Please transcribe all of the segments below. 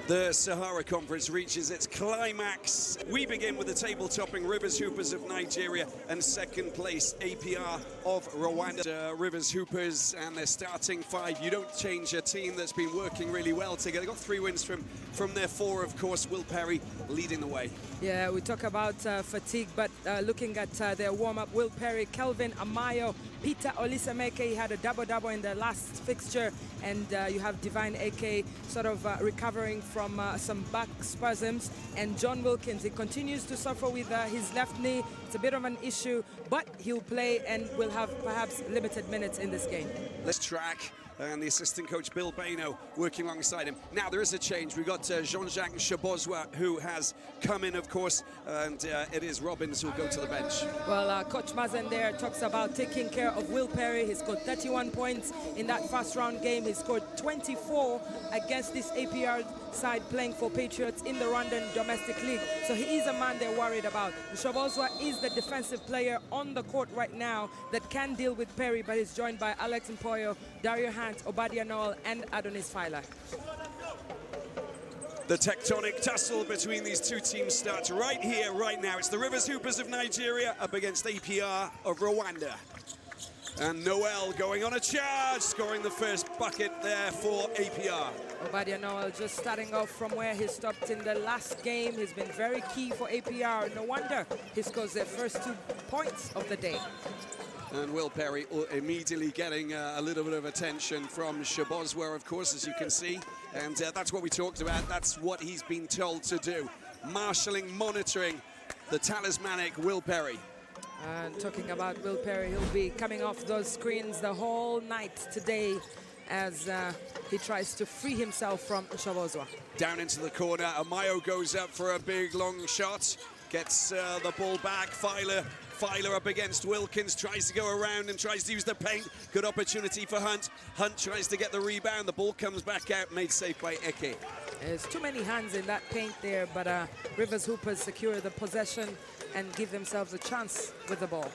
The Sahara Conference reaches its climax. We begin with the table-topping Rivers Hoopers of Nigeria and second place APR of Rwanda. Rivers Hoopers and their starting five. You don't change a team that's been working really well together. They got 3 wins from their 4, of course. Will Perry leading the way. Yeah, we talk about fatigue, but looking at their warm-up, Will Perry, Kelvin Amayo, Peter Olisameke, he had a double-double in the last fixture, and you have Divine AK sort of recovering from some back spasms, and John Wilkins, he continues to suffer with his left knee. It's a bit of an issue, but he'll play and will have perhaps limited minutes in this game. Let's track. And the assistant coach, Bill Baino, working alongside him. Now, there is a change. We've got Jean-Jacques Shabozwa, who has come in, of course, and it is Robbins who'll go to the bench. Well, Coach Mazen there talks about taking care of Will Perry. He scored 31 points in that first-round game. He scored 24 against this APR side playing for Patriots in the Rwandan Domestic League. So he is a man they're worried about. Shabozwa is the defensive player on the court right now that can deal with Perry, but he's joined by Alex Mpoyo, Dario Hans, Obadia Noel, and Adonis Feiler. The tectonic tussle between these two teams starts right here, right now. It's the Rivers Hoopers of Nigeria up against APR of Rwanda. And Noel going on a charge, scoring the first bucket there for APR. Obadia Noel just starting off from where he stopped in the last game. He's been very key for APR. No wonder he scores their first 2 points of the day. And Will Perry immediately getting a little bit of attention from Shabozwa, of course, as you can see. And that's what we talked about. That's what he's been told to do. Marshalling, monitoring the talismanic Will Perry. And talking about Will Perry, he'll be coming off those screens the whole night today as he tries to free himself from Shabozwa. Down into the corner, Amayo goes up for a big long shot. Gets the ball back, Feiler up against Wilkins, tries to go around and tries to use the paint. Good opportunity for Hunt. Hunt tries to get the rebound, the ball comes back out, made safe by Eke. There's too many hands in that paint there, but Rivers Hoopers secure the possession and give themselves a chance with the ball.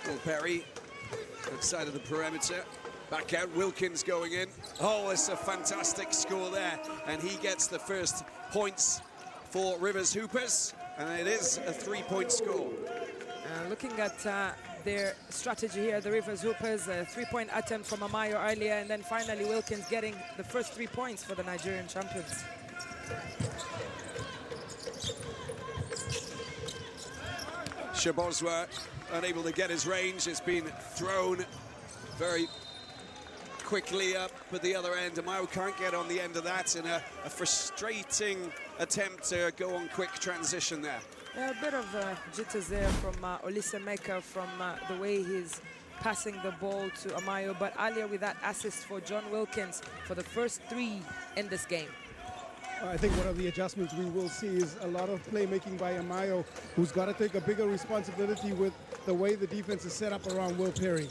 Will Perry, outside of the perimeter. Back out, Wilkins going in. Oh, it's a fantastic score there. And he gets the first points for Rivers Hoopers. And it is a 3-point score. Looking at their strategy here, the Rivers Hoopers, a 3-point attempt from Amayo earlier, and then finally Wilkins getting the first 3 points for the Nigerian champions. Shabozwa unable to get his range. It's been thrown very quickly up at the other end. Amayo can't get on the end of that in a frustrating attempt to go on quick transition there. Yeah, a bit of jitters there from Olisameka from the way he's passing the ball to Amayo, but earlier with that assist for John Wilkins for the first 3 in this game. I think one of the adjustments we will see is a lot of playmaking by Amayo, who's got to take a bigger responsibility with the way the defense is set up around Will Perry.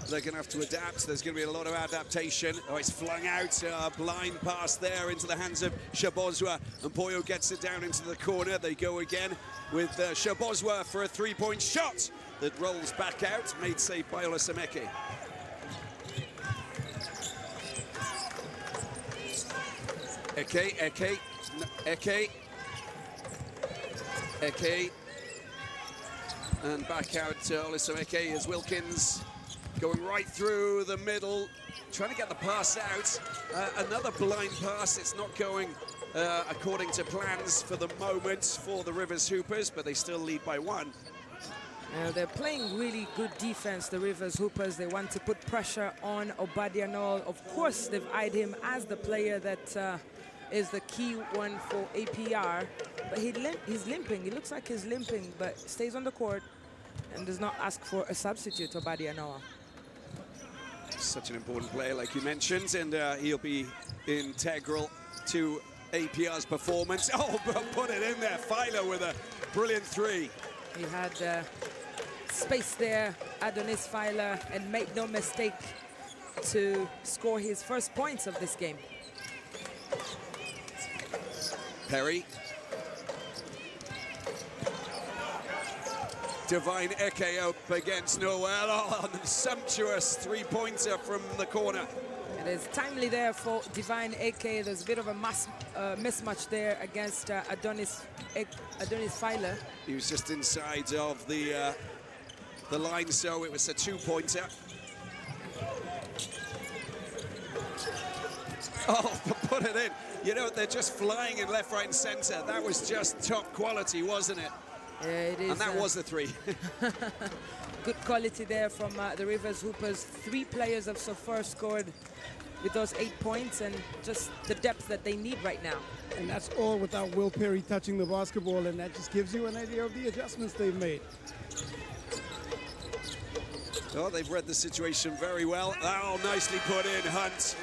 They're going to have to adapt. There's going to be a lot of adaptation. Oh, it's flung out. Blind pass there into the hands of Shabozwa. And Mpoyo gets it down into the corner. They go again with Shabozwa for a 3-point shot that rolls back out. Made safe by Olasameke. Eke. And back out Olasameke as Wilkins. Going right through the middle, trying to get the pass out. Another blind pass. It's not going according to plans for the moment for the Rivers Hoopers, but they still lead by 1. They're playing really good defense, the Rivers Hoopers. They want to put pressure on Obadia Noel. Of course, they've eyed him as the player that is the key one for APR, but he's limping. He looks like he's limping, but stays on the court and does not ask for a substitute, Obadia Noel. Such an important player, like you mentioned, and he'll be integral to APR's performance. Oh, but put it in there. Feiler with a brilliant 3. He had space there, Adonis Feiler, and made no mistake to score his first points of this game. Perry. Divine Eke up against Noel. Oh, sumptuous 3-pointer from the corner. It is timely there for Divine AK. There's a bit of a mismatch there against Adonis Filer. He was just inside of the line, so it was a two-pointer. Oh, put it in. You know, they're just flying in left, right, and center. That was just top quality, wasn't it? Yeah, it is. And that was the three. Good quality there from the Rivers Hoopers. 3 players have so far scored with those 8 points, and just the depth that they need right now. And that's all without Will Perry touching the basketball, and that just gives you an idea of the adjustments they've made. Oh, they've read the situation very well. Oh, nicely put in, Hunt.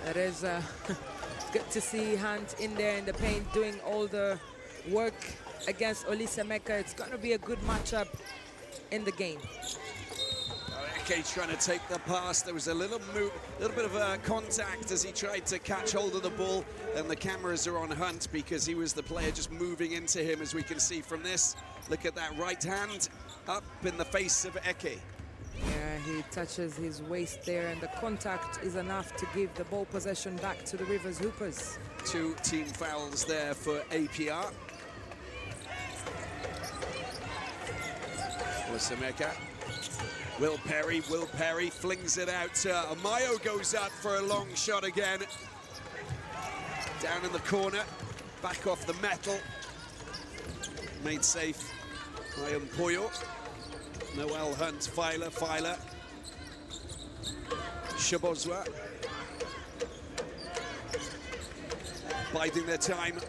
It is good to see Hunt in there in the paint doing all the work against Olisemeka. It's going to be a good matchup in the game. Eke trying to take the pass. There was a little bit of contact as he tried to catch hold of the ball, and the cameras are on Hunt because he was the player just moving into him, as we can see from this. Look at that right hand up in the face of Eke. Yeah, he touches his waist there, and the contact is enough to give the ball possession back to the Rivers Hoopers. 2 team fouls there for APR. Olisemeka. Will Perry flings it out. Amayo goes up for a long shot again. Down in the corner, back off the metal. Made safe by Mpoyo. Noel Hunt, Filer. Shabozwa. Biding their time,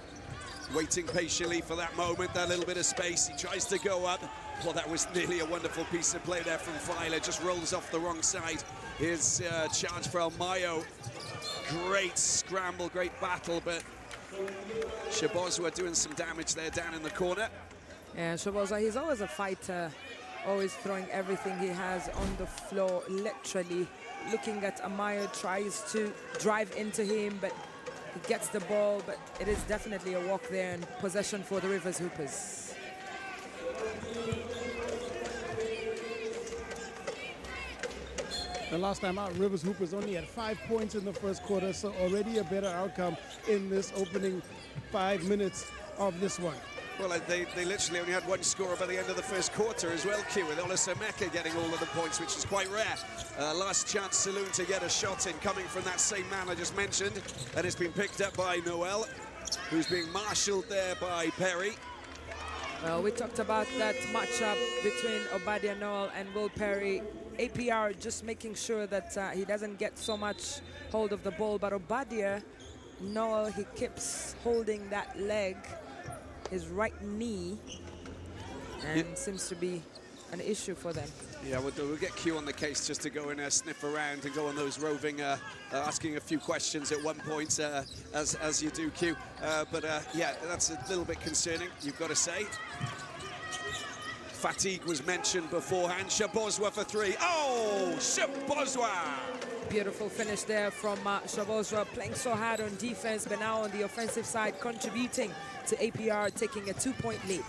waiting patiently for that moment, that little bit of space. He tries to go up. Well, that was nearly a wonderful piece of play there from Filer. Just rolls off the wrong side. Here's charge for Almayo. Great scramble, great battle, but Shabozwa doing some damage there down in the corner. Yeah, Shabozwa, he's always a fighter, always throwing everything he has on the floor, literally. Looking at Amayo, tries to drive into him, but he gets the ball, but it is definitely a walk there and possession for the Rivers Hoopers. The last time out, Rivers Hoopers only had 5 points in the first quarter, so already a better outcome in this opening 5 minutes of this one. Well, they literally only had one scorer by the end of the first quarter as well, Q, with Olisemeka getting all of the points, which is quite rare. Last chance saloon to get a shot in, coming from that same man I just mentioned, and it's been picked up by Noel, who's being marshalled there by Perry. Well, we talked about that matchup between Obadiah Noel and Will Perry. APR just making sure that he doesn't get so much hold of the ball, but Obadiah Noel, he keeps holding that leg, his right knee, and seems to be an issue for them. Yeah, we'll get Q on the case just to go and sniff around and go on those roving, asking a few questions at one point, as you do, Q. Yeah, that's a little bit concerning, you've got to say. Fatigue was mentioned beforehand. Shabozwa for 3. Oh, Shabozwa! Beautiful finish there from Shabozwa, playing so hard on defense, but now on the offensive side, contributing to APR taking a 2-point lead.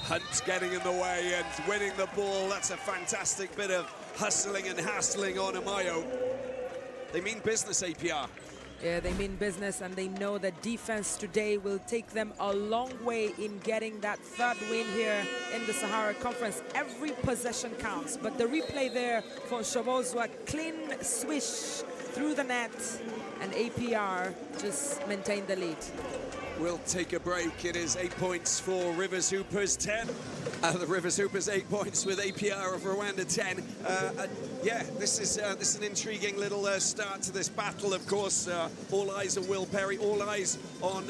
Hunt getting in the way and winning the ball. That's a fantastic bit of hustling and hassling on Amayo. They mean business, APR. Yeah, they mean business, and they know that defense today will take them a long way in getting that 3rd win here in the Sahara Conference. Every possession counts, but the replay there for Shabozwa, clean swish through the net, and APR just maintained the lead. We'll take a break. It is 8 points for Rivers Hoopers, 10. The Rivers Hoopers 8 points with APR of Rwanda 10. Yeah, this is an intriguing little start to this battle, of course. All eyes on Will Perry, all eyes on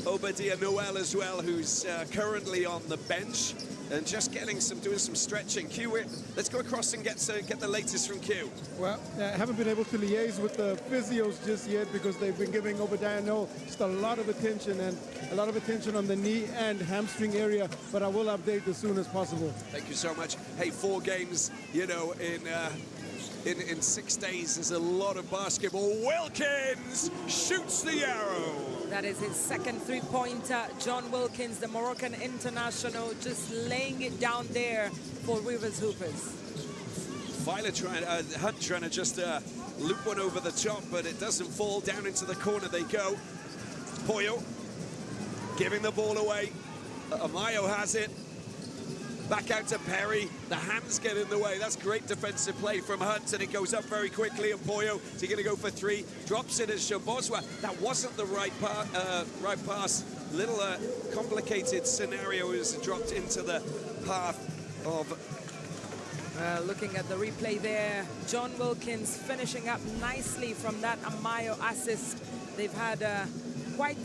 Obadiah Noel as well, who's currently on the bench and just doing some stretching. Q, let's go across and get the latest from Q. Well, I haven't been able to liaise with the physios just yet because they've been giving Obadiah Noel just a lot of attention on the knee and hamstring area, but I will update as soon as possible. Thank you so much. Hey, 4 games, you know, in 6 days is a lot of basketball. Wilkins shoots the arrow. That is his 2nd 3-pointer. John Wilkins, the Moroccan international, just laying it down there for Rivers Hoopers. Hunt trying to just loop one over the top, but it doesn't fall. Down into the corner they go. Poyo giving the ball away. Amayo has it. Back out to Perry. The hands get in the way. That's great defensive play from Hunt, and it goes up very quickly. And Poyo, is he going to go for three? Drops it as Shabozwa. That wasn't the right pass. Little complicated scenario is dropped into the path of... Looking at the replay there, John Wilkins finishing up nicely from that Amayo assist. They've had quite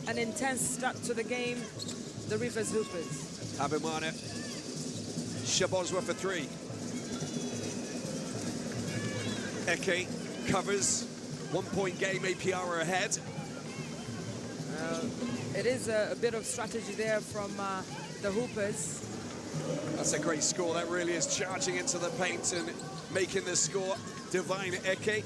an intense start to the game, the Rivers Hoopers. Habimana, Shabozwa for three. Eke covers, 1 point game, APR are ahead. It is a bit of strategy there from the Hoopers. That's a great score. That really is charging into the paint and making the score. Divine Eke.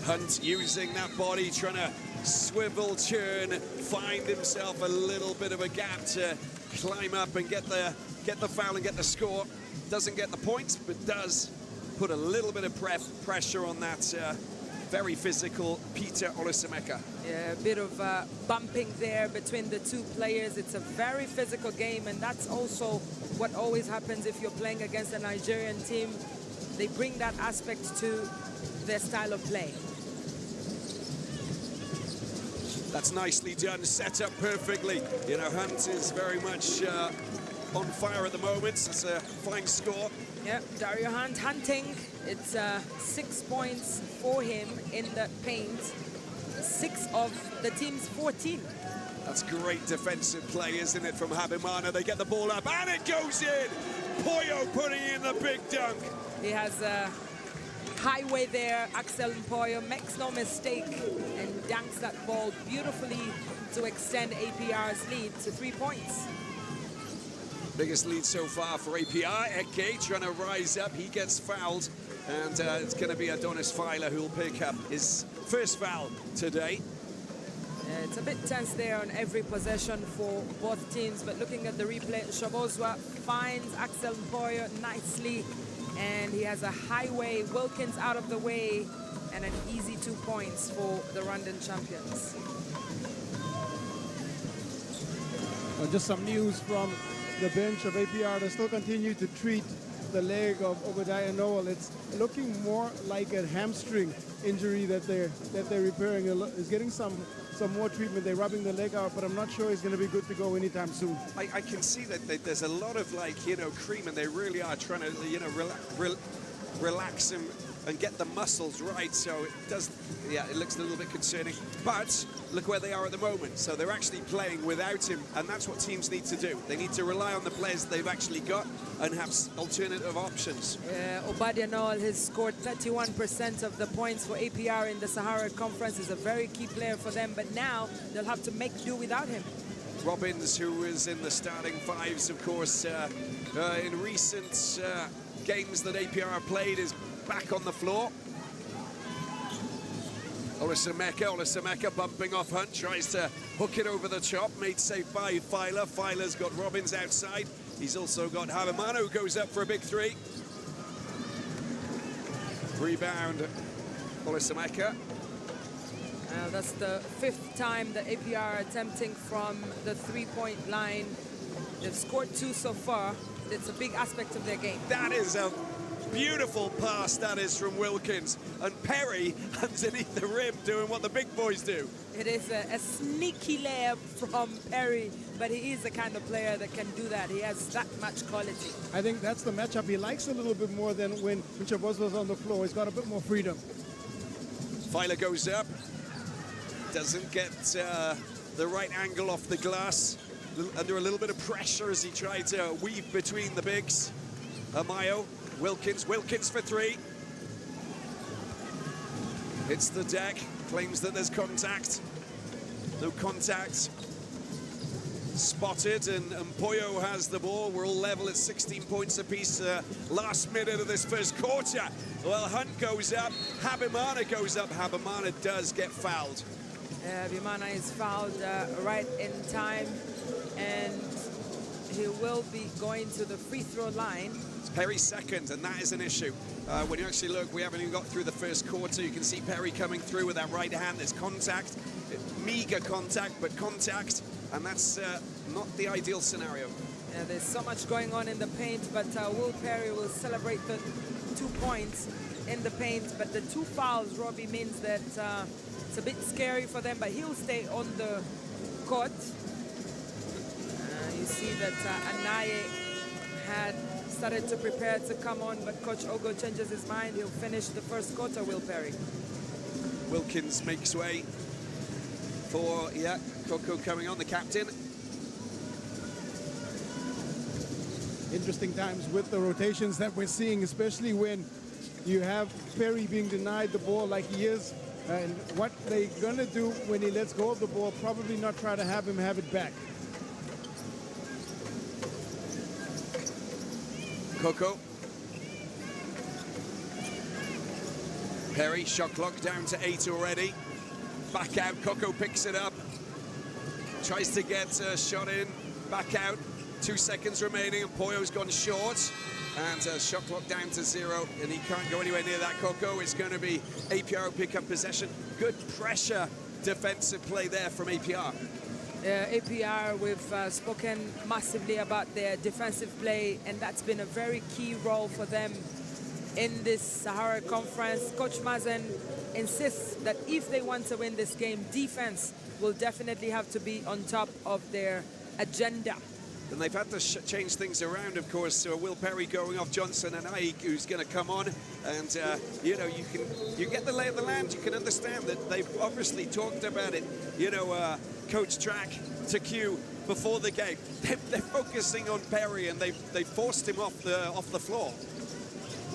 Hunt using that body, trying to swivel, turn, find himself a little bit of a gap to climb up and get the foul and get the score. Doesn't get the points, but does put a little bit of pressure on that very physical Peter Olusemeka. Yeah, a bit of bumping there between the two players. It's a very physical game, and that's also what always happens if you're playing against a Nigerian team. They bring that aspect to their style of play. That's nicely done, set up perfectly. You know, Hunt is very much on fire at the moment. It's a fine score. Yeah, Dario Hunt hunting. It's 6 points for him in the paint. 6 of the team's 14. That's great defensive play, isn't it, from Habimana? They get the ball up, and it goes in! Poyo putting in the big dunk. He has a highway there. Axel Poyo makes no mistake and dunks that ball beautifully to extend APR's lead to 3 points. Biggest lead so far for APR. Eke trying to rise up. He gets fouled. And it's going to be Adonis Filer who will pick up his first foul today. Yeah, it's a bit tense there on every possession for both teams. But looking at the replay, Shabozwa finds Axel Mpoyo nicely. And he has a highway. Wilkins out of the way. And an easy 2 points for the Rwandan champions. Just some news from the bench of APR. They still continue to treat the leg of Obadiah Noel. It's looking more like a hamstring injury that they're repairing. Is getting some more treatment. They're rubbing the leg out, but I'm not sure he's going to be good to go anytime soon. I can see that there's a lot of, like, you know, cream, and they really are trying to, you know, relax him and get the muscles right. So it does, yeah, it looks a little bit concerning. But look where they are at the moment. So they're actually playing without him, and that's what teams need to do. They need to rely on the players they've actually got and have alternative options. Obadiah Noel has scored 31% of the points for APR in the Sahara Conference. Is a very key player for them, but now they'll have to make do without him. Robbins, who is in the starting fives, of course, in recent games that APR played, is back on the floor. Olusemeka bumping off Hunt, tries to hook it over the top, made safe by Filer. Filer's got Robbins outside. He's also got Habimana, who goes up for a big three. Rebound, Olusemeka. That's the 5th time that APR are attempting from the 3-point line. They've scored 2 so far. It's a big aspect of their game. That is a beautiful pass, that is, from Wilkins. And Perry underneath the rim doing what the big boys do. It is a sneaky layup from Perry, but he is the kind of player that can do that. He has that much quality. I think that's the matchup he likes a little bit more than when Shabozwa was on the floor. He's got a bit more freedom. Filer goes up. Doesn't get the right angle off the glass. Under a little bit of pressure as he tried to weave between the bigs. Amayo, Wilkins for 3. Hits the deck, claims that there's contact. No contact. Spotted, and Poyo has the ball. We're all level at 16 points apiece. Last minute of this first quarter. Well, Hunt goes up, Habimana goes up. Habimana does get fouled. Habimana is fouled right in time, and he will be going to the free throw line. It's Perry's second, and that is an issue. When you actually look, we haven't even got through the first quarter. You can see Perry coming through with that right hand. There's contact, meager contact, but contact, and that's not the ideal scenario. Yeah, there's so much going on in the paint, but Will Perry will celebrate the 2 points in the paint. But the 2 fouls, Robbie, means that it's a bit scary for them, but he'll stay on the court. You see that Anaye had started to prepare to come on, but Coach Ogo changes his mind. He'll finish the first quarter, Will Perry. Wilkins makes way for, Coco coming on, the captain. Interesting times with the rotations that we're seeing, especially when you have Perry being denied the ball like he is. And what they're going to do when he lets go of the ball, probably not try to have him have it back. Coco. Perry, shot clock down to 8 already. Back out, Coco picks it up. Tries to get a shot in, back out. 2 seconds remaining, and Poyo's gone short. And shot clock down to 0, and he can't go anywhere near that, Coco. It's going to be APR pick up possession. Good pressure defensive play there from APR. APR, we've spoken massively about their defensive play, and that's been a very key role for them in this Sahara Conference. Coach Mazen insists that if they want to win this game, defense will definitely have to be on top of their agenda. And they've had to change things around, of course. So Will Perry going off Johnson and Ike, who's going to come on. And, you know, you get the lay of the land. You can understand that they've obviously talked about it. You know, Coach Track to Q before the game. They're focusing on Perry, and they forced him off the floor.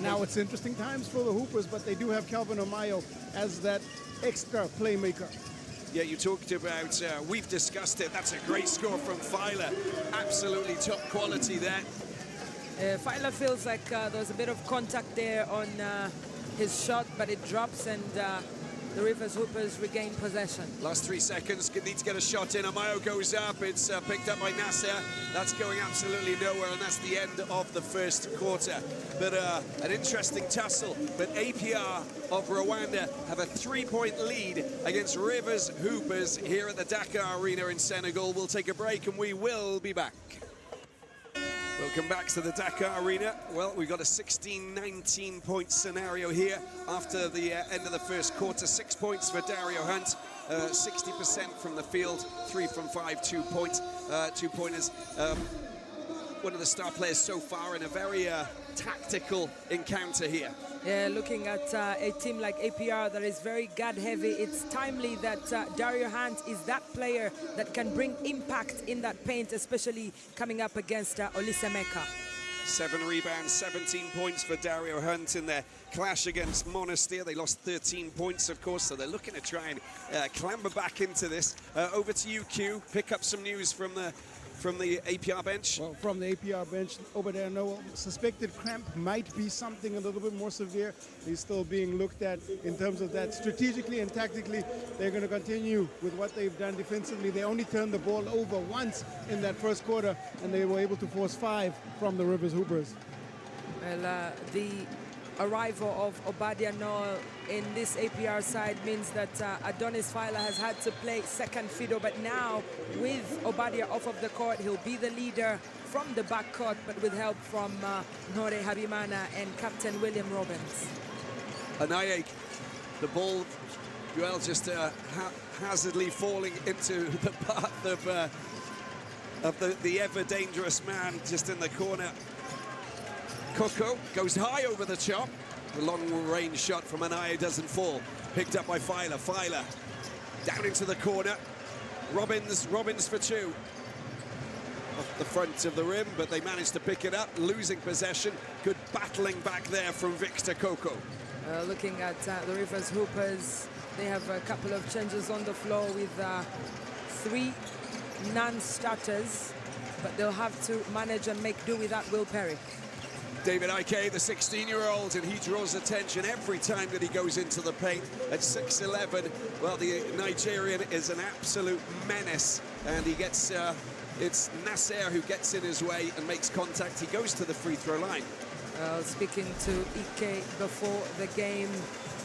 Now it's interesting times for the Hoopers, but they do have Calvin Omayo as that extra playmaker. Yeah, you talked about, we've discussed it. That's a great score from Filer. Absolutely top quality there. Filer feels like there's a bit of contact there on his shot, but it drops, and the Rivers Hoopers regain possession. Last 3 seconds, need to get a shot in. Amayo goes up, it's picked up by Nasser. That's going absolutely nowhere, and that's the end of the first quarter. But an interesting tussle. But APR of Rwanda have a 3-point lead against Rivers Hoopers here at the Dakar Arena in Senegal. We'll take a break, and we will be back. Welcome back to the Dakar Arena. Well, we've got a 16-19 point scenario here after the end of the first quarter. 6 points for Dario Hunt, 60% from the field, 3 from 5, 2 pointers. One of the star players so far in a very tactical encounter here. Yeah, looking at a team like APR that is very guard heavy, it's timely that Dario Hunt is that player that can bring impact in that paint, especially coming up against Olisemeka. 7 rebounds, 17 points for Dario Hunt in their clash against Monastir. They lost 13 points, of course, so they're looking to try and clamber back into this. Over to you, Q. Pick up some news from the APR bench. Well, from the APR bench over there, no suspected cramp might be something a little bit more severe. He's still being looked at in terms of that. Strategically and tactically, they're going to continue with what they've done defensively. They only turned the ball over once in that first quarter, and they were able to force 5 from the Rivers Hoopers. Well, the arrival of Obadia Noel in this APR side means that Adonis Filer has had to play second fiddle, but now with Obadia off of the court, he'll be the leader from the backcourt, but with help from Nore Habimana and Captain William Robbins. Anaye, the ball, well, just haphazardly falling into the path of the ever-dangerous man just in the corner. Coco goes high over the chop. The long-range shot from Anaye doesn't fall. Picked up by Filer. Filer down into the corner. Robbins for 2. Off the front of the rim, but they managed to pick it up, losing possession. Good battling back there from Victor Coco. Looking at the Rivers Hoopers, they have a couple of changes on the floor with 3 non-starters, but they'll have to manage and make do without Will Perry. David Ike, the 16-year-old, and he draws attention every time that he goes into the paint at 6'11". Well, the Nigerian is an absolute menace, and he gets It's Nasser who gets in his way and makes contact. He goes to the free throw line. Speaking to Ike before the game,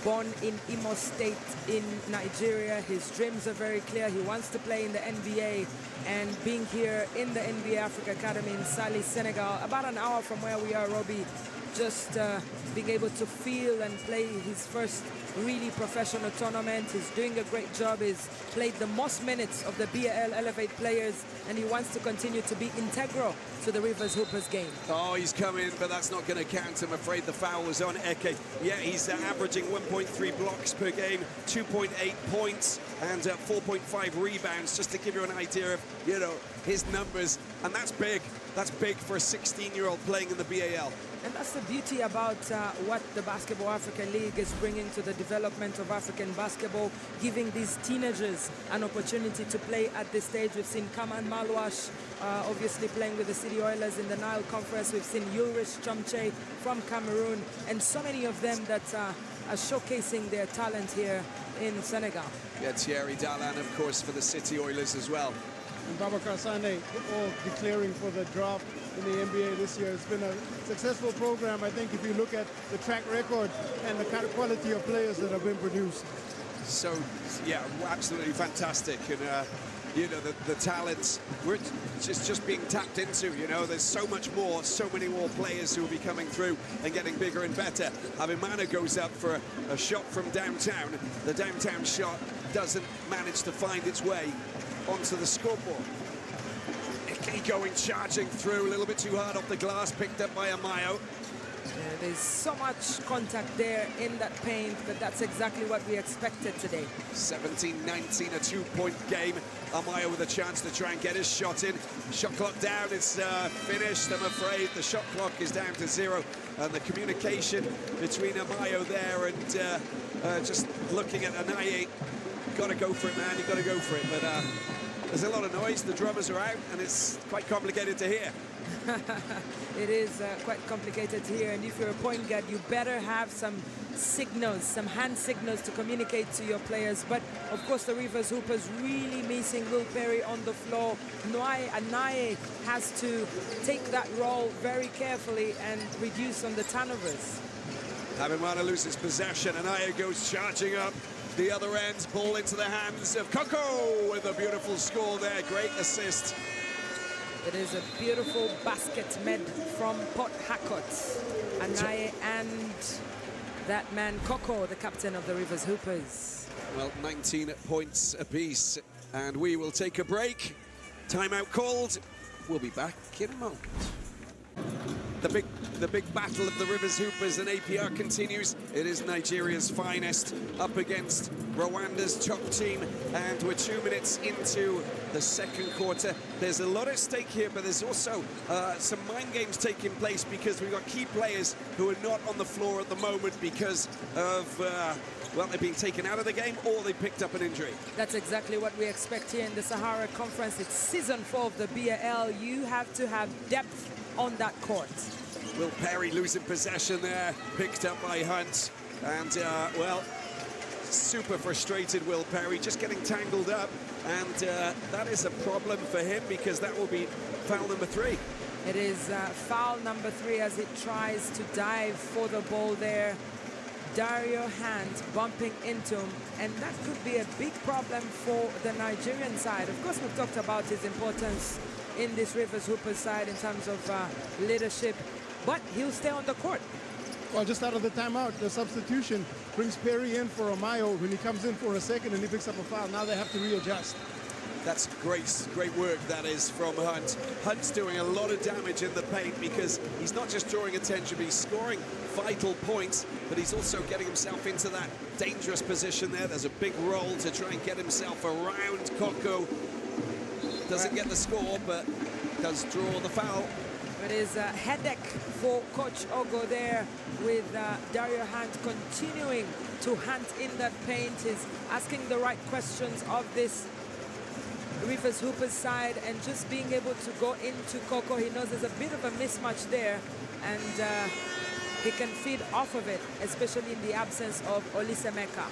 born in Imo State in Nigeria, his dreams are very clear. He wants to play in the NBA, and being here in the NBA Africa Academy in Saly, Senegal, about an hour from where we are, Robbie, just being able to feel and play his first really professional tournament. He's doing a great job. He's played the most minutes of the BAL Elevate players, and he wants to continue to be integral to the Rivers Hoopers game. Oh, he's come in, but that's not going to count. I'm afraid the foul was on Eke. Yeah, he's averaging 1.3 blocks per game, 2.8 points, and 4.5 rebounds, just to give you an idea of, you know, his numbers. And that's big. That's big for a 16-year-old playing in the BAL. And that's the beauty about what the Basketball Africa League is bringing to the development of African basketball, giving these teenagers an opportunity to play at this stage. We've seen Kaman Malwash obviously playing with the City Oilers in the Nile Conference. We've seen Ulrich Chomche from Cameroon, and so many of them that are showcasing their talent here in Senegal. Yeah, Thierry Dalan, of course, for the City Oilers as well. And Babacar Sane all declaring for the draft in the NBA this year. It's been a successful program. I think if you look at the track record and the kind of quality of players that have been produced. So, yeah, absolutely fantastic. And, you know, the talents, we're just being tapped into, you know. There's so much more, so many more players who will be coming through and getting bigger and better. Abimana goes up for a shot from downtown. The downtown shot doesn't manage to find its way onto the scoreboard. Ike going charging through, a little bit too hard off the glass, picked up by Amayo. Yeah, there's so much contact there in that paint, but that's exactly what we expected today. 17-19, a two-point game. Amayo with a chance to try and get his shot in. Shot clock down, it's finished, I'm afraid. The shot clock is down to 0. And the communication between Amayo there and just looking at Anaye. Got to go for it, man, you got to go for it. But there's a lot of noise, the drummers are out, and it's quite complicated to hear. It is quite complicated to hear, and if you're a point guard, you better have some signals, some hand signals to communicate to your players. But of course, the Rivers Hoopers really missing Will Perry on the floor. Anaye has to take that role very carefully and reduce on the turnovers. Abimana loses possession, Anaye goes charging up. The other end, ball into the hands of Coco with a beautiful score there. Great assist. It is a beautiful basket made from Port Harcourt. Anaye and that man Coco, the captain of the Rivers Hoopers. Well, 19 points apiece, and we will take a break. Timeout called. We'll be back in a moment. The big battle of the Rivers Hoopers and APR continues. It is Nigeria's finest up against Rwanda's top team, and we're 2 minutes into the second quarter. There's a lot at stake here, but there's also some mind games taking place because we've got key players who are not on the floor at the moment because of well, they're being taken out of the game or they picked up an injury. That's exactly what we expect here in the Sahara Conference. It's season 4 of the BAL. You have to have depth on that court. Will Perry losing possession there, picked up by Hunt, and well, super frustrated Will Perry, just getting tangled up, and that is a problem for him because that will be foul number 3. It is foul number 3 as it tries to dive for the ball there. Dario Hand bumping into him, and that could be a big problem for the Nigerian side. Of course, we've talked about his importance in this Rivers Hoopers side in terms of leadership, but he'll stay on the court. Well, just out of the timeout, the substitution brings Perry in for Amayo. When he comes in for a second and he picks up a foul, now they have to readjust. That's great work that is from Hunt. Hunt's doing a lot of damage in the paint because he's not just drawing attention, but he's scoring vital points, but he's also getting himself into that dangerous position there. There's a big roll to try and get himself around Coco. Doesn't get the score, but does draw the foul. It is a headache for Coach Ogo there with Dario Hunt continuing to hunt in that paint. He's asking the right questions of this Rivers Hoopers side and just being able to go into Coco. He knows there's a bit of a mismatch there, and he can feed off of it, especially in the absence of Olisemeka.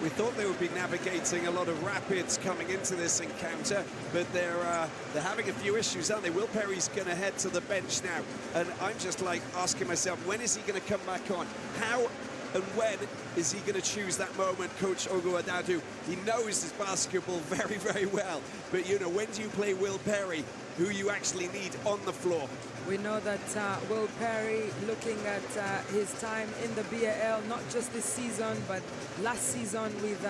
We thought they would be navigating a lot of rapids coming into this encounter, but they're having a few issues, aren't they? Will Perry's going to head to the bench now, and I'm just like asking myself, when is he going to come back on? How and when is he going to choose that moment, Coach Oguadadu? He knows his basketball very, very well, but you know, when do you play Will Perry, who you actually need on the floor? We know that Will Perry, looking at his time in the BAL, not just this season, but last season with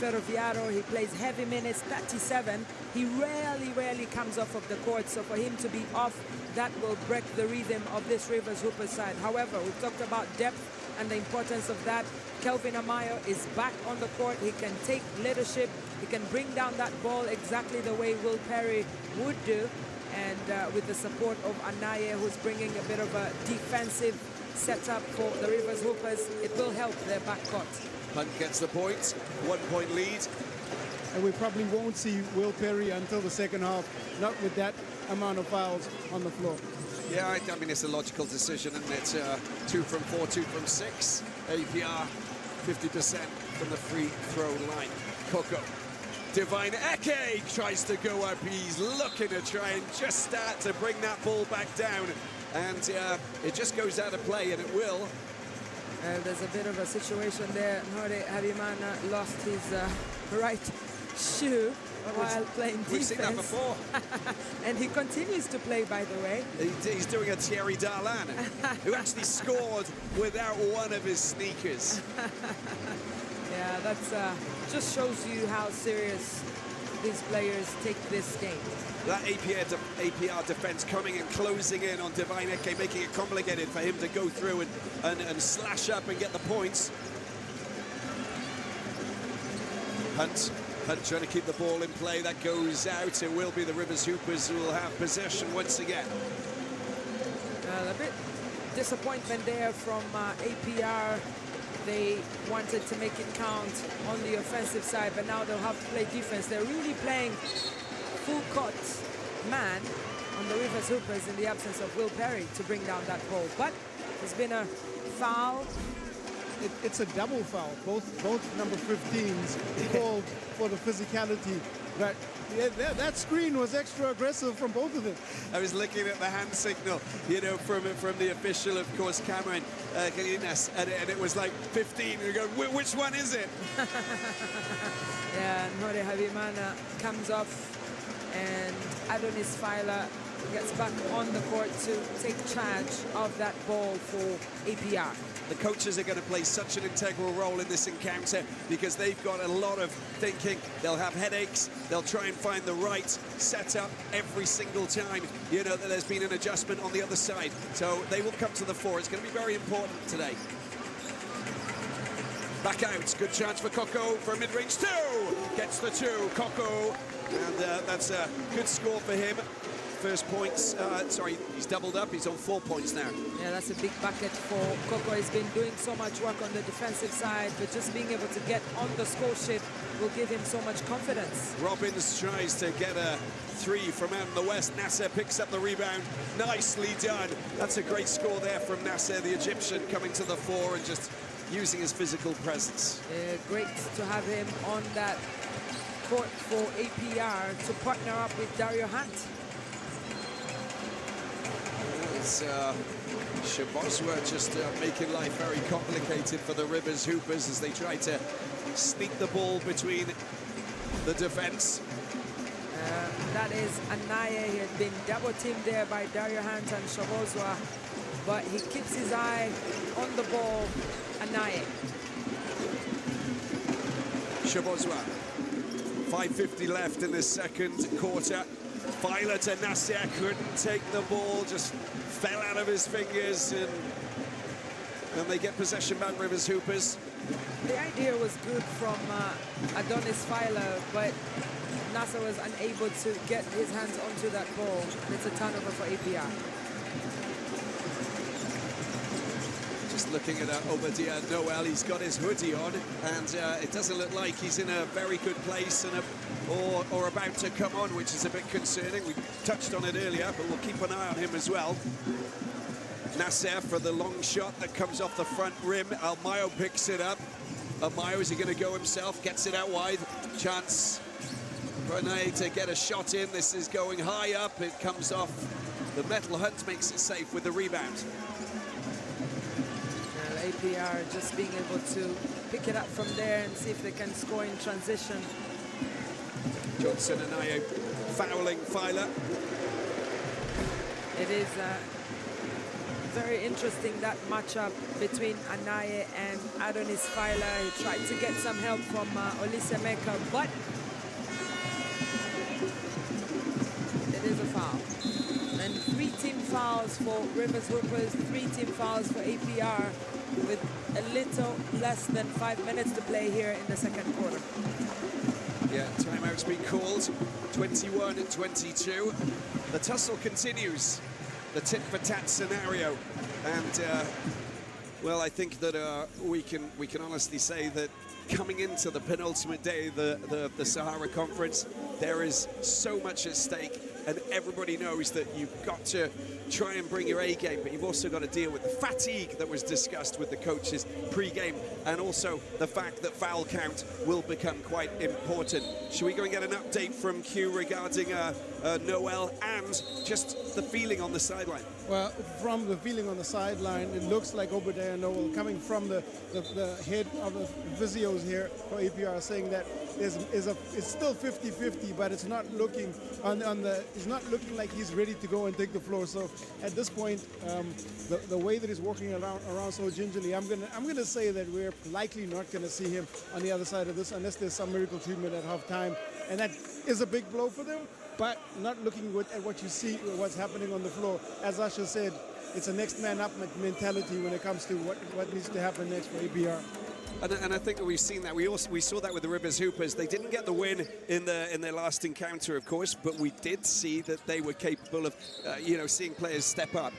Ferroviario, he plays heavy minutes, 37. He rarely comes off of the court, so for him to be off, that will break the rhythm of this Rivers Hoopers side. However, we've talked about depth and the importance of that. Kelvin Amayo is back on the court. He can take leadership. He can bring down that ball exactly the way Will Perry would do. And with the support of Anaye, who's bringing a bit of a defensive setup for the Rivers Hoopers, it will help their backcourt. Hunt gets the point, 1 point lead. And we probably won't see Will Perry until the second half, not with that amount of fouls on the floor. Yeah, I mean, it's a logical decision, isn't it? 2 from 4, 2 from 6. APR, 50% from the free throw line. Coco. Divine Eke tries to go up. He's looking to try and just start to bring that ball back down. And it just goes out of play, and it will. There's a bit of a situation there. Nore Habimana lost his right shoe while playing defense. We've seen that before. And he continues to play, by the way. He's doing a Thierry Darlan, who actually scored without one of his sneakers. Yeah, that's just shows you how serious these players take this game. That APR defense coming and closing in on Divine Eke, making it complicated for him to go through and slash up and get the points. Hunt trying to keep the ball in play. That goes out. It will be the Rivers Hoopers who will have possession once again. A bit disappointment there from APR. They wanted to make it count on the offensive side, but now they'll have to play defense. They're really playing full court man on the Rivers Hoopers in the absence of Will Perry to bring down that ball. But there's been a foul. It's a double foul. Both number 15s called for the physicality. But yeah, that screen was extra aggressive from both of them. I was looking at the hand signal, you know, from the official, of course, Cameron Galinas, and it was like 15. You go, which one is it? Yeah, Nore Habimana comes off, and Adonis Filer gets back on the court to take charge of that ball for APR. The coaches are going to play such an integral role in this encounter because they've got a lot of thinking. They'll have headaches. They'll try and find the right setup every single time, you know, that there's been an adjustment on the other side. So they will come to the fore. It's going to be very important today. Back out. Good chance for Coco for a mid-range 2. Gets the 2. Coco. And that's a good score for him. First points, sorry, he's doubled up. He's on 4 points now. Yeah, that's a big bucket for Coco. He's been doing so much work on the defensive side, but just being able to get on the score sheet will give him so much confidence. Robbins tries to get a 3 from out in the west. Nasser picks up the rebound. Nicely done. That's a great score there from Nasser, the Egyptian, coming to the fore and just using his physical presence. Great to have him on that court for APR to partner up with Dario Hunt. It's Shabozwa just making life very complicated for the Rivers Hoopers as they try to sneak the ball between the defense. That is Anaye. He had been double teamed there by Dario Hunt and Shabozwa, but he keeps his eye on the ball. Anaye. Shabozwa. 5:50 left in the second quarter. Filer to Nasser, couldn't take the ball, just fell out of his fingers, and they get possession back, Rivers Hoopers. The idea was good from Adonis Filer, but Nasser was unable to get his hands onto that ball. It's a turnover for APR. Just looking at Obadiah Noel, he's got his hoodie on, and it doesn't look like he's in a very good place and or about to come on, which is a bit concerning. We touched on it earlier, but we'll keep an eye on him as well. Nasser for the long shot that comes off the front rim. Almayo picks it up. Amayo, is he going to go himself? Gets it out wide. Chance for Anaye to get a shot in. This is going high up. It comes off. The metal hunt makes it safe with the rebound. Well, APR just being able to pick it up from there and see if they can score in transition. Johnson and Anaye fouling Filer. It is very interesting, that matchup between Anaye and Adonis Filer. He tried to get some help from Olisemeka, but it is a foul. And 3 team fouls for Rivers Hoopers, 3 team fouls for APR, with a little less than 5 minutes to play here in the second quarter. Yeah, timeout's been called. 21-22. The tussle continues. The tit-for-tat scenario, and well, I think that we can honestly say that coming into the penultimate day, the Sahara Conference, there is so much at stake, and everybody knows that you've got to try and bring your A game, but you've also got to deal with the fatigue that was discussed with the coaches pre-game, and also the fact that foul count will become quite important. Should we go and get an update from Q regarding Noel and just the feeling on the sideline? Well, from the feeling on the sideline, it looks like Obadiah Noel, coming from the head of the physios here for APR, saying that it's still 50-50, but it's not looking it's not looking like he's ready to go and take the floor. So at this point, the way that he's walking around so gingerly, I'm gonna say that we're likely not gonna see him on the other side of this unless there's some miracle treatment at halftime, and that is a big blow for them. But not looking at what you see, what's happening on the floor. As Asha said, it's a next man up mentality when it comes to what needs to happen next for APR. And I think that we've seen that. We saw that with the Rivers Hoopers. They didn't get the win in their last encounter, of course, but we did see that they were capable of, seeing players step up.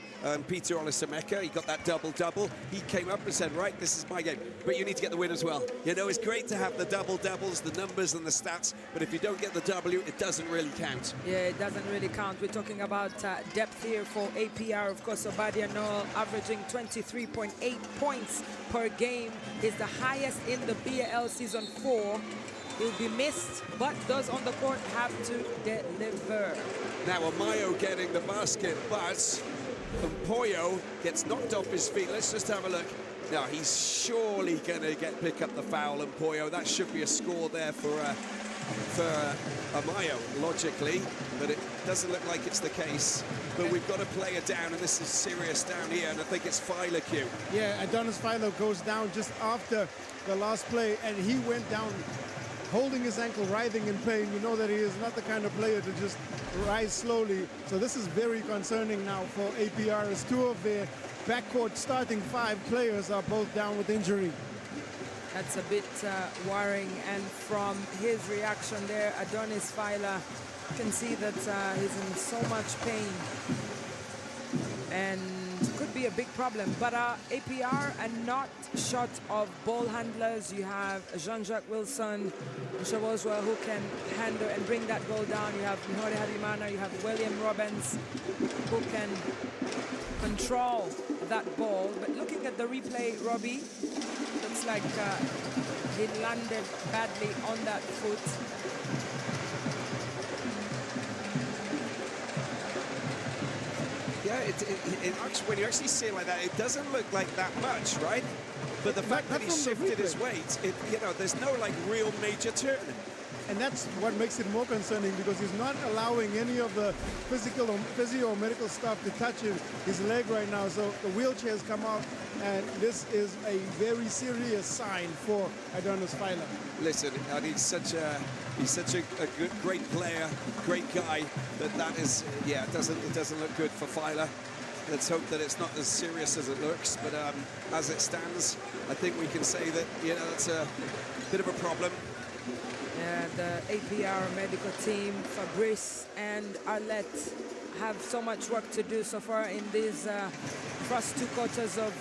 Peter Olisemeka, he got that double-double. He came up and said, right, this is my game, but you need to get the win as well. You know, it's great to have the double-doubles, the numbers and the stats, but if you don't get the W, it doesn't really count. Yeah, it doesn't really count. We're talking about depth here for APR. Of course, Obadiah Noel averaging 23.8 points per game is the highest in the BAL Season 4. He'll be missed, but those on the court have to deliver. Now, Amayo getting the basket, but Mpoyo gets knocked off his feet. Let's just have a look. Now, he's surely going to pick up the foul, Mpoyo. That should be a score there for Amayo, logically, but it doesn't look like it's the case. But we've got a player down, and this is serious down here, and I think it's Filer Q. Yeah, Adonis Filer goes down just after the last play, and he went down holding his ankle, writhing in pain. You know that he is not the kind of player to just rise slowly. So this is very concerning now for APR, as 2 of their backcourt starting 5 players are both down with injury. That's a bit worrying, and from his reaction there, Adonis Filer, you can see that he's in so much pain and could be a big problem. But APR are not short of ball handlers. You have Jean-Jacques Wilson, Shawozwa, who can handle and bring that ball down. You have Mihore Habimana, you have William Robbins, who can control that ball. But looking at the replay, Robbie, looks like he landed badly on that foot. Yeah, when you actually see it like that, it doesn't look like that much, right? But the fact that he shifted his weight, there's no like real major turn. And that's what makes it more concerning, because he's not allowing any of the physio or medical stuff to touch his leg right now. So the wheelchair has come out, and this is a very serious sign for Adonis Filer. Listen, and he's such a great player, great guy. That is, yeah, it doesn't look good for Filer. Let's hope that it's not as serious as it looks. But as it stands, I think we can say that that's a bit of a problem. Yeah, the APR medical team, Fabrice and Arlette, have so much work to do so far in these first 2 quarters of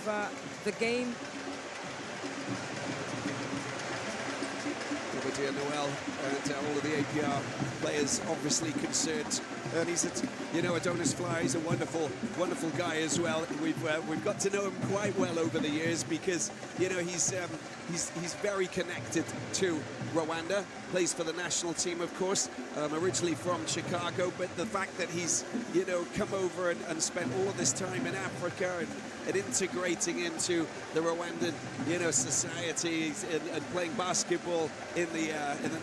the game. We dear Noel, and all of the APR players obviously concerned. And he's, Adonis Fly, he's a wonderful, wonderful guy as well. We've got to know him quite well over the years because, he's very connected to Rwanda, plays for the national team, of course, originally from Chicago, but the fact that he's, come over and spent all of this time in Africa and integrating into the Rwandan, society and playing basketball in the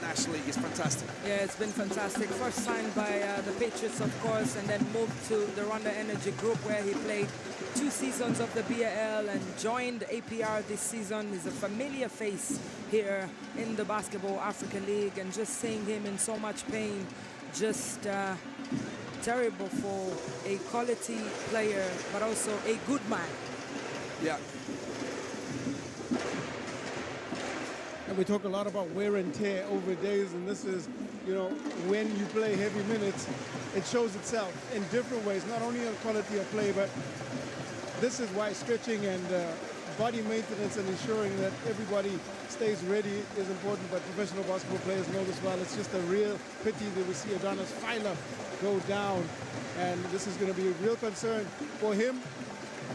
National League is fantastic. Yeah, it's been fantastic. First signed by the Patriots, of course, and then moved to the Rwanda Energy Group, where he played 2 seasons of the BAL and joined APR this season. He's a familiar face here in the Basketball Africa League, and just seeing him in so much pain, just terrible for a quality player, but also a good man. Yeah. And we talk a lot about wear and tear over days, and this is, when you play heavy minutes, it shows itself in different ways, not only on quality of play, but this is why stretching and body maintenance and ensuring that everybody stays ready is important. But professional basketball players know this well. It's just a real pity that we see Adonis Fly go down, and this is going to be a real concern for him,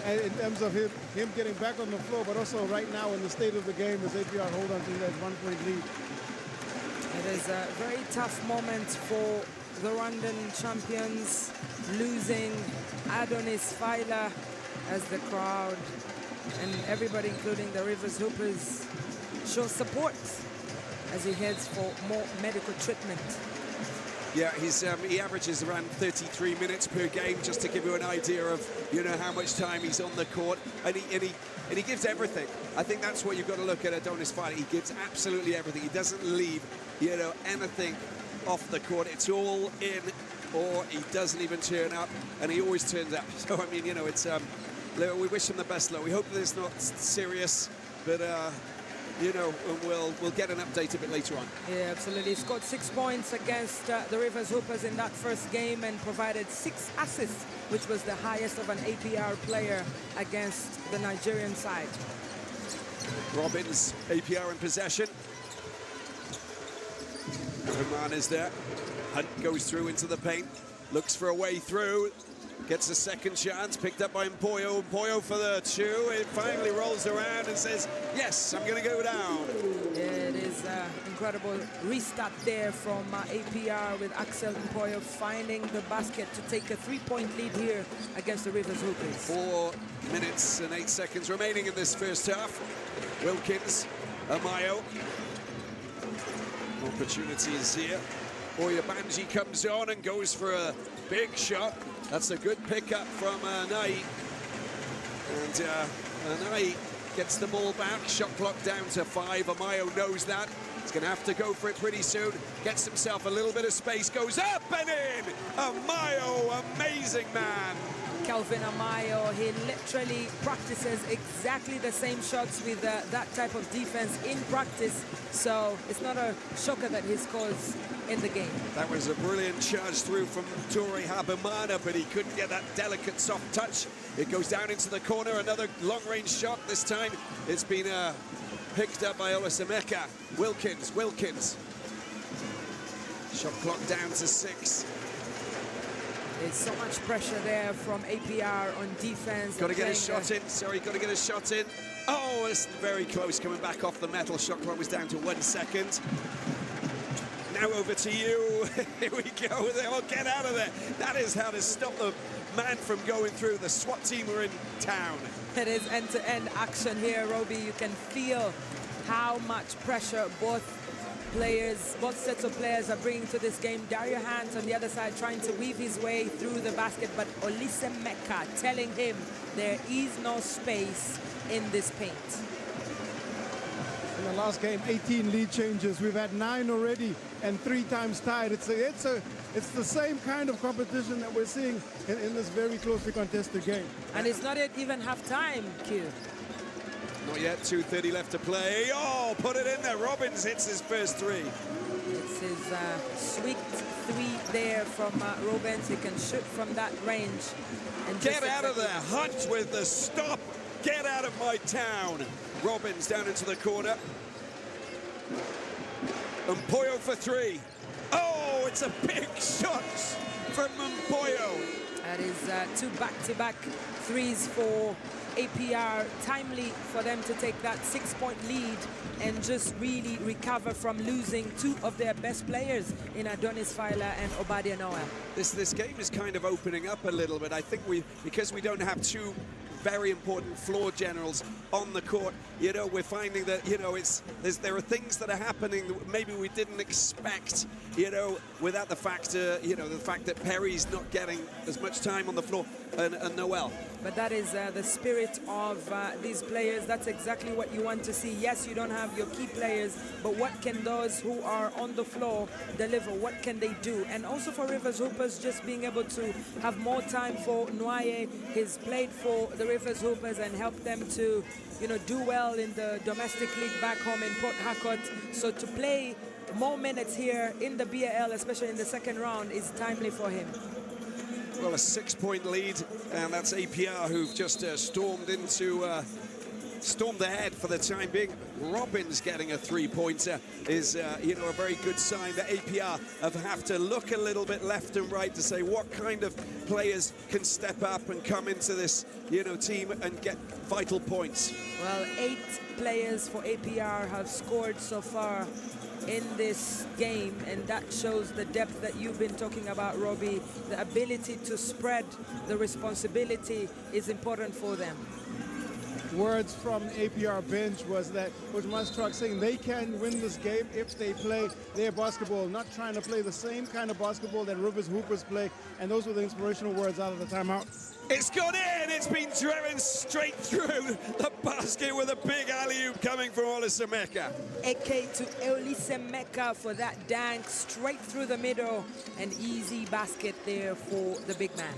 and in terms of him getting back on the floor, but also right now in the state of the game as APR hold on to that 1-point lead. It is a very tough moment for the Rwandan champions, losing Adonis Fly as the crowd and everybody, including the Rivers Hoopers, show support as he heads for more medical treatment. Yeah, he averages around 33 minutes per game, just to give you an idea of, how much time he's on the court. And he gives everything. I think that's what you've got to look at Adonis Fly. He gives absolutely everything. He doesn't leave, anything off the court. It's all in, or he doesn't even turn up, and he always turns up. So, I mean, it's, we wish him the best luck. We hope that it's not serious, but, we'll get an update a bit later on. Yeah, absolutely. He scored 6 points against the Rivers Hoopers in that first game and provided 6 assists, which was the highest of an APR player against the Nigerian side. Robbins, APR in possession. Oman is there. Hunt goes through into the paint, looks for a way through. Gets a second chance, picked up by Mpoyo. Mpoyo for the 2. It finally rolls around and says, yes, I'm going to go down. Yeah, it is incredible restart there from APR with Axel Mpoyo finding the basket to take a 3-point lead here against the Rivers Hoopers. 4 minutes and 8 seconds remaining in this first half. Wilkins, Amayo. Opportunities here. Oyabanji comes on and goes for a big shot. That's a good pickup from Ahly. And Ahly gets the ball back. Shot clock down to 5. Amayo knows that. He's going to have to go for it pretty soon. Gets himself a little bit of space. Goes up and in. Amayo, amazing man. Kelvin Amayo, he literally practices exactly the same shots with that type of defense in practice. So it's not a shocker that he scores in the game. That was a brilliant charge through from Toure Habimana, but he couldn't get that delicate soft touch. It goes down into the corner, another long-range shot. This time it's been picked up by Olasameka. Wilkins. Shot clock down to 6. There's so much pressure there from APR on defense. Got to get a shot in. Sorry, got to get a shot in. Oh, it's very close, coming back off the metal. Shot clock was down to 1 second. Now over to you. Here we go. Oh, get out of there. That is how to stop the man from going through. The SWAT team are in town. It is end-to-end action here, Roby. You can feel how much pressure both sets of players are bringing to this game. Dario Hans on the other side trying to weave his way through the basket, but Olisemeka telling him there is no space in this paint. In the last game, 18 lead changes. We've had 9 already and 3 times tied. It's the same kind of competition that we're seeing in this very closely contested game. And it's not yet even half time, Q. Not yet, 2:30 left to play. Oh, put it in there. Robbins hits his first 3. It's his sweet 3 there from Robbins. He can shoot from that range. And get out of there. Hunt with the stop. Get out of my town. Robbins down into the corner. Mpoyo for three. Oh, it's a big shot from Mpoyo. That is two back-to-back threes for APR. Timely for them to take that 6-point lead and just really recover from losing two of their best players in Adonis Fila and Obadia Noah. This game is kind of opening up a little bit. I think because we don't have two very important floor generals on the court, you know, we're finding that, you know, there are things that are happening that maybe we didn't expect, you know, without the fact, you know, the fact that Perry's not getting as much time on the floor and Noel. But that is the spirit of these players. That's exactly what you want to see. Yes, you don't have your key players, but what can those who are on the floor deliver? What can they do? And also for Rivers Hoopers, just being able to have more time for Noye. He's played for the Rivers Hoopers and helped them to, you know, do well in the domestic league back home in Port Harcourt. So to play more minutes here in the BAL, especially in the second round, is timely for him. Well, a 6-point lead, and that's APR who've just stormed ahead for the time being. Robbins getting a 3-pointer is, you know, a very good sign that APR have to look a little bit left and right to say what kind of players can step up and come into this, you know, team and get vital points. Well, 8 players for APR have scored so far in this game, and that shows the depth that you've been talking about, Robbie. The ability to spread the responsibility is important for them. Words from APR bench was Monastir saying they can win this game if they play their basketball, not trying to play the same kind of basketball that Rivers Hoopers play, and those were the inspirational words out of the timeout. It's gone in, it's been driven straight through the basket with a big alley-oop coming from Olisameka. Eke to Olisameka for that dunk straight through the middle. An easy basket there for the big man.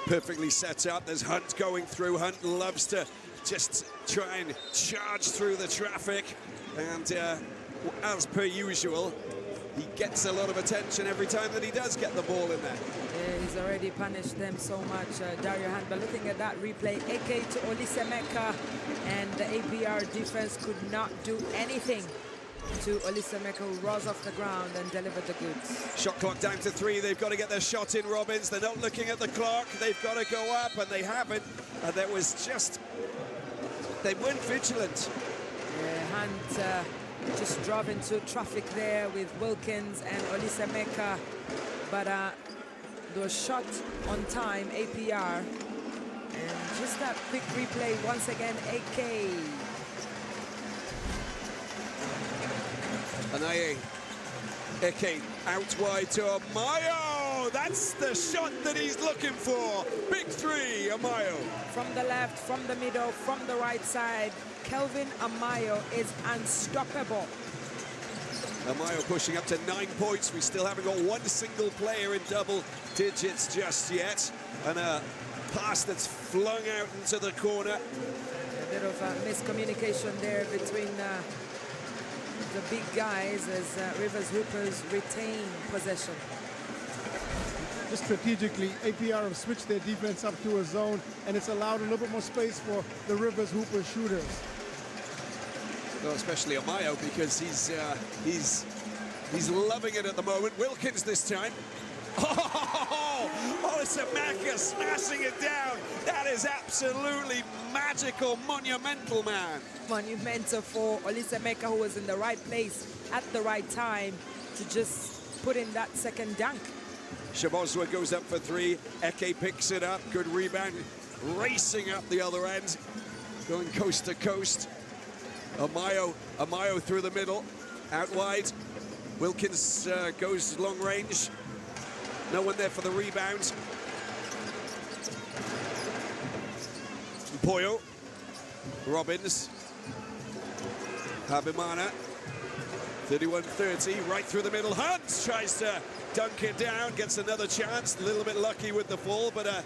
Perfectly set up, there's Hunt going through. Hunt loves to just try and charge through the traffic, and as per usual, he gets a lot of attention every time that he does get the ball in there. Yeah, he's already punished them so much, Dario Hunt. But looking at that replay, Eke to Olisameka, and the APR defense could not do anything to Olisameka, who rose off the ground and delivered the goods. Shot clock down to 3. They've got to get their shot in, Robbins. They're not looking at the clock. They've got to go up, and they haven't. And there was just... they weren't vigilant. Yeah, Hunt just drove into traffic there with Wilkins and Olisameka. But the shot on time, APR. And just that quick replay, once again, AK. Anaye, Eke out wide to Amayo. That's the shot that he's looking for. Big 3, Amayo. From the left, from the middle, from the right side, Kelvin Amayo is unstoppable. Amayo pushing up to 9 points. We still haven't got one single player in double digits just yet. And a pass that's flung out into the corner. A bit of miscommunication there between the big guys as Rivers Hoopers retain possession. Just strategically, APR have switched their defense up to a zone, and it's allowed a little bit more space for the Rivers Hoopers shooters. Well, especially Amayo, because he's loving it at the moment. Wilkins this time. Oh, Olisameka smashing it down. That is absolutely magical, monumental, man. Monumental for Olisameka, who was in the right place at the right time to just put in that second dunk. Shabozwa goes up for 3. Eke picks it up. Good rebound. Racing up the other end. Going coast to coast. Amayo through the middle. Out wide. Wilkins goes long range. No one there for the rebound. Mpoyo. Robbins. Habimana. 31-30, right through the middle. Hunt tries to dunk it down, gets another chance. A little bit lucky with the fall, but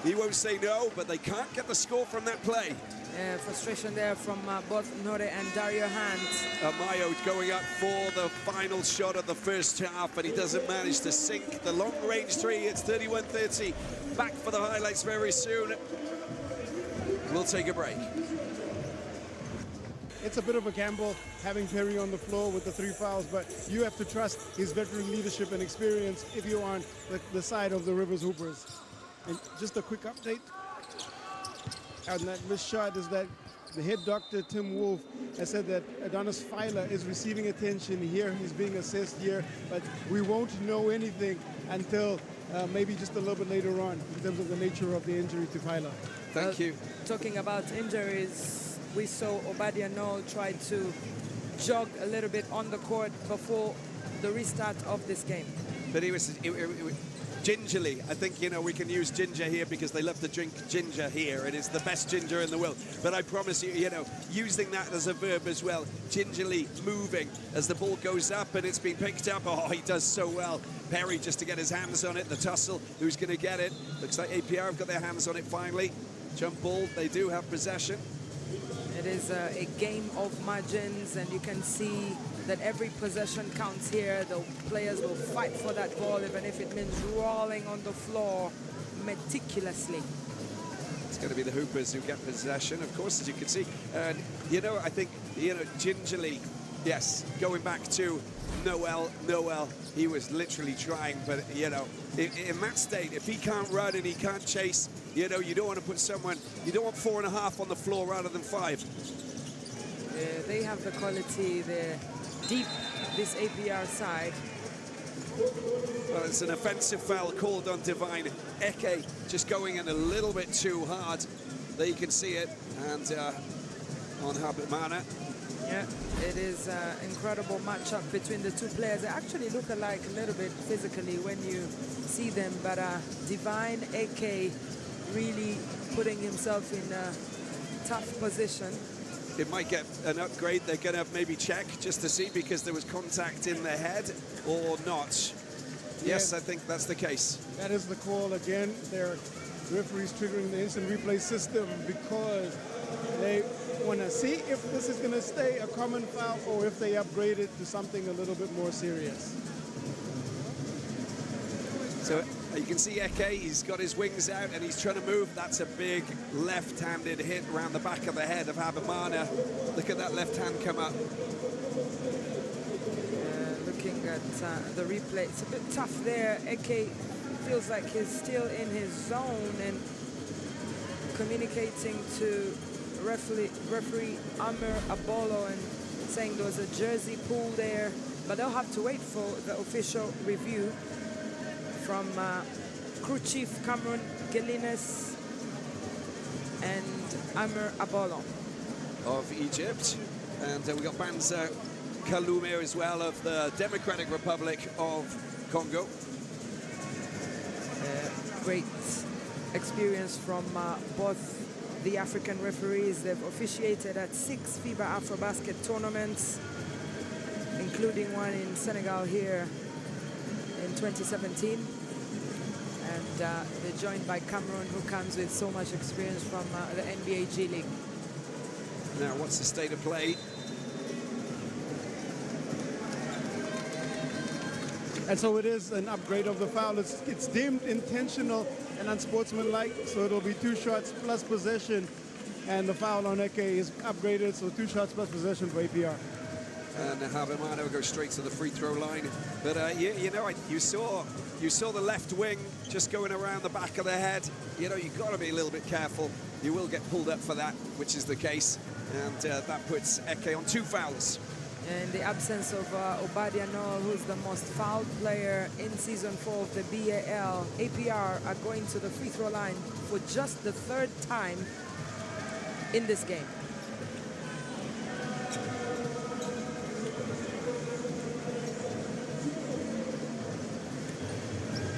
he won't say no, but they can't get the score from that play. Yeah, frustration there from both Nore and Dario Hunt. Amayo going up for the final shot of the first half, but he doesn't manage to sink the long-range 3. It's 31-30. Back for the highlights very soon. We'll take a break. it's a bit of a gamble having Perry on the floor with the 3 fouls, but you have to trust his veteran leadership and experience if you're on the side of the Rivers Hoopers. And just a quick update on that missed shot is that the head doctor, Tim Wolf, has said that Adonis Filer is receiving attention here. He's being assessed here, but we won't know anything until maybe just a little bit later on in terms of the nature of the injury to Filer. Thank you. Talking about injuries, we saw Obadiah Noel try to jog a little bit on the court before the restart of this game. But he was gingerly. I think, you know, we can use ginger here because they love to drink ginger here. It is the best ginger in the world. But I promise you, you know, using that as a verb as well, gingerly moving as the ball goes up and it's been picked up. Oh, he does so well. Perry just to get his hands on it. The tussle, who's going to get it? Looks like APR have got their hands on it finally. Jump ball, they do have possession. It is a game of margins, and you can see that every possession counts here. The players will fight for that ball, even if it means rolling on the floor meticulously. It's going to be the Hoopers who get possession, of course, as you can see. And, you know, I think, you know, gingerly, yes, going back to Noel, he was literally trying, but, you know, in that state, if he can't run and he can't chase, you know, you don't want to put someone, you don't want 4.5 on the floor rather than 5. They have the quality, they're deep, this APR side. Well, it's an offensive foul called on Divine. Eke just going in a little bit too hard. There you can see it, and on Habimana. Yeah, it is an incredible matchup between the two players. They actually look alike a little bit physically when you see them, but Divine AK really putting himself in a tough position. It might get an upgrade. They're going to maybe check just to see because there was contact in the head or not. Yes, I think that's the case. That is the call again. Their referees triggering the instant replay system because they want to see if this is going to stay a common foul or if they upgrade it to something a little bit more serious. So you can see Eke, he's got his wings out and he's trying to move. That's a big left-handed hit around the back of the head of Habimana. Look at that left hand come up. Looking at the replay, it's a bit tough there. Eke feels like he's still in his zone and communicating to referee Amr Abolo and saying there was a jersey pull there, but they'll have to wait for the official review from crew chief Cameron Gelines and Amr Abolo of Egypt. And we got Banza Kalume as well of the Democratic Republic of Congo. Great experience from both the African referees. They've officiated at 6 FIBA AfroBasket tournaments, including one in Senegal here in 2017. And they're joined by Cameron, who comes with so much experience from the NBA G League. Now, what's the state of play? And so it is an upgrade of the foul. It's deemed intentional and unsportsmanlike, so it'll be 2 shots plus possession, and the foul on Eke is upgraded, so 2 shots plus possession for APR. And Habimana will go straight to the free throw line. But you know, you saw the left wing just going around the back of the head. You know, you've got to be a little bit careful. You will get pulled up for that, which is the case. And that puts Eke on 2 fouls. In the absence of Obadiah Noel, who's the most fouled player in Season 4 of the BAL, APR are going to the free throw line for just the 3rd time in this game.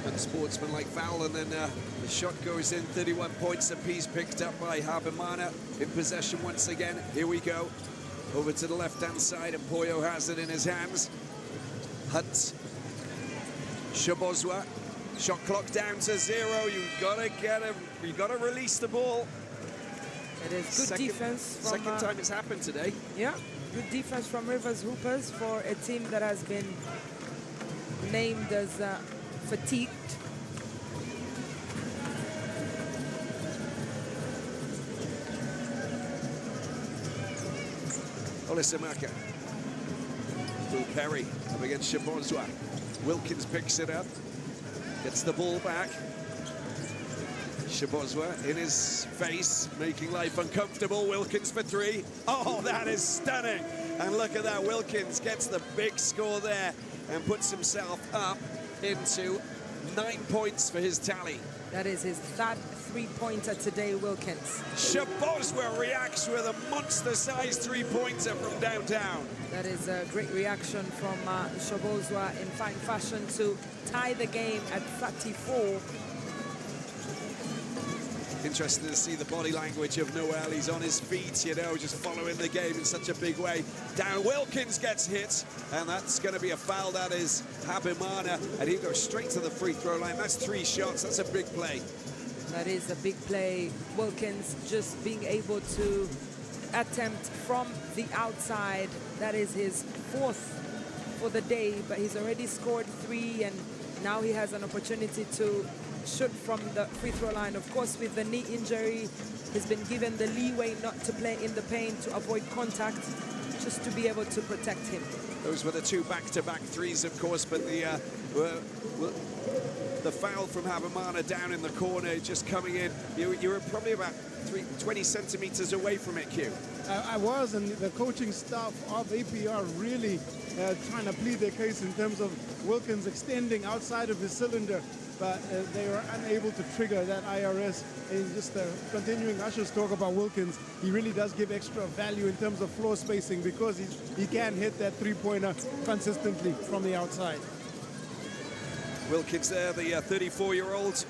Unsportsmanlike foul, and then the shot goes in. 31 points apiece picked up by Habimana. In possession once again. Here we go. Over to the left-hand side, and Poyo has it in his hands. Hunt. Shabozwa. Shot clock down to 0. You've got to get him. You've got to release the ball. It is good defense. Second time it's happened today. Yeah, good defense from Rivers Hoopers for a team that has been named as fatigued. Olisamaka. Will Perry up against Shabozwa. Wilkins picks it up, gets the ball back. Shabozwa in his face, making life uncomfortable. Wilkins for three. Oh, that is stunning. And look at that, Wilkins gets the big score there and puts himself up into 9 points for his tally. That is his third three-pointer today, Wilkins. Shabozwa reacts with a monster-sized three-pointer from downtown. That is a great reaction from Shabozwa in fine fashion to tie the game at 34. Interesting to see the body language of Noel. He's on his feet, you know, just following the game in such a big way. Down, Wilkins gets hit, and that's going to be a foul. That is Habimana, and he goes straight to the free throw line. That's 3 shots. That's a big play. That is a big play. Wilkins just being able to attempt from the outside. That is his 4th for the day, but he's already scored 3, and now he has an opportunity to shoot from the free throw line. Of course, with the knee injury, he's been given the leeway not to play in the paint to avoid contact, just to be able to protect him. Those were the 2 back-to-back threes, of course, but the foul from Habimana down in the corner, just coming in. You were probably about 20 centimeters away from it, Q. I was, and the coaching staff of APR really trying to plead their case in terms of Wilkins extending outside of his cylinder, but they were unable to trigger that IRS. And just continuing Usher's talk about Wilkins, he really does give extra value in terms of floor spacing because he can hit that three-pointer consistently from the outside. Wilkins there, the 34-year-old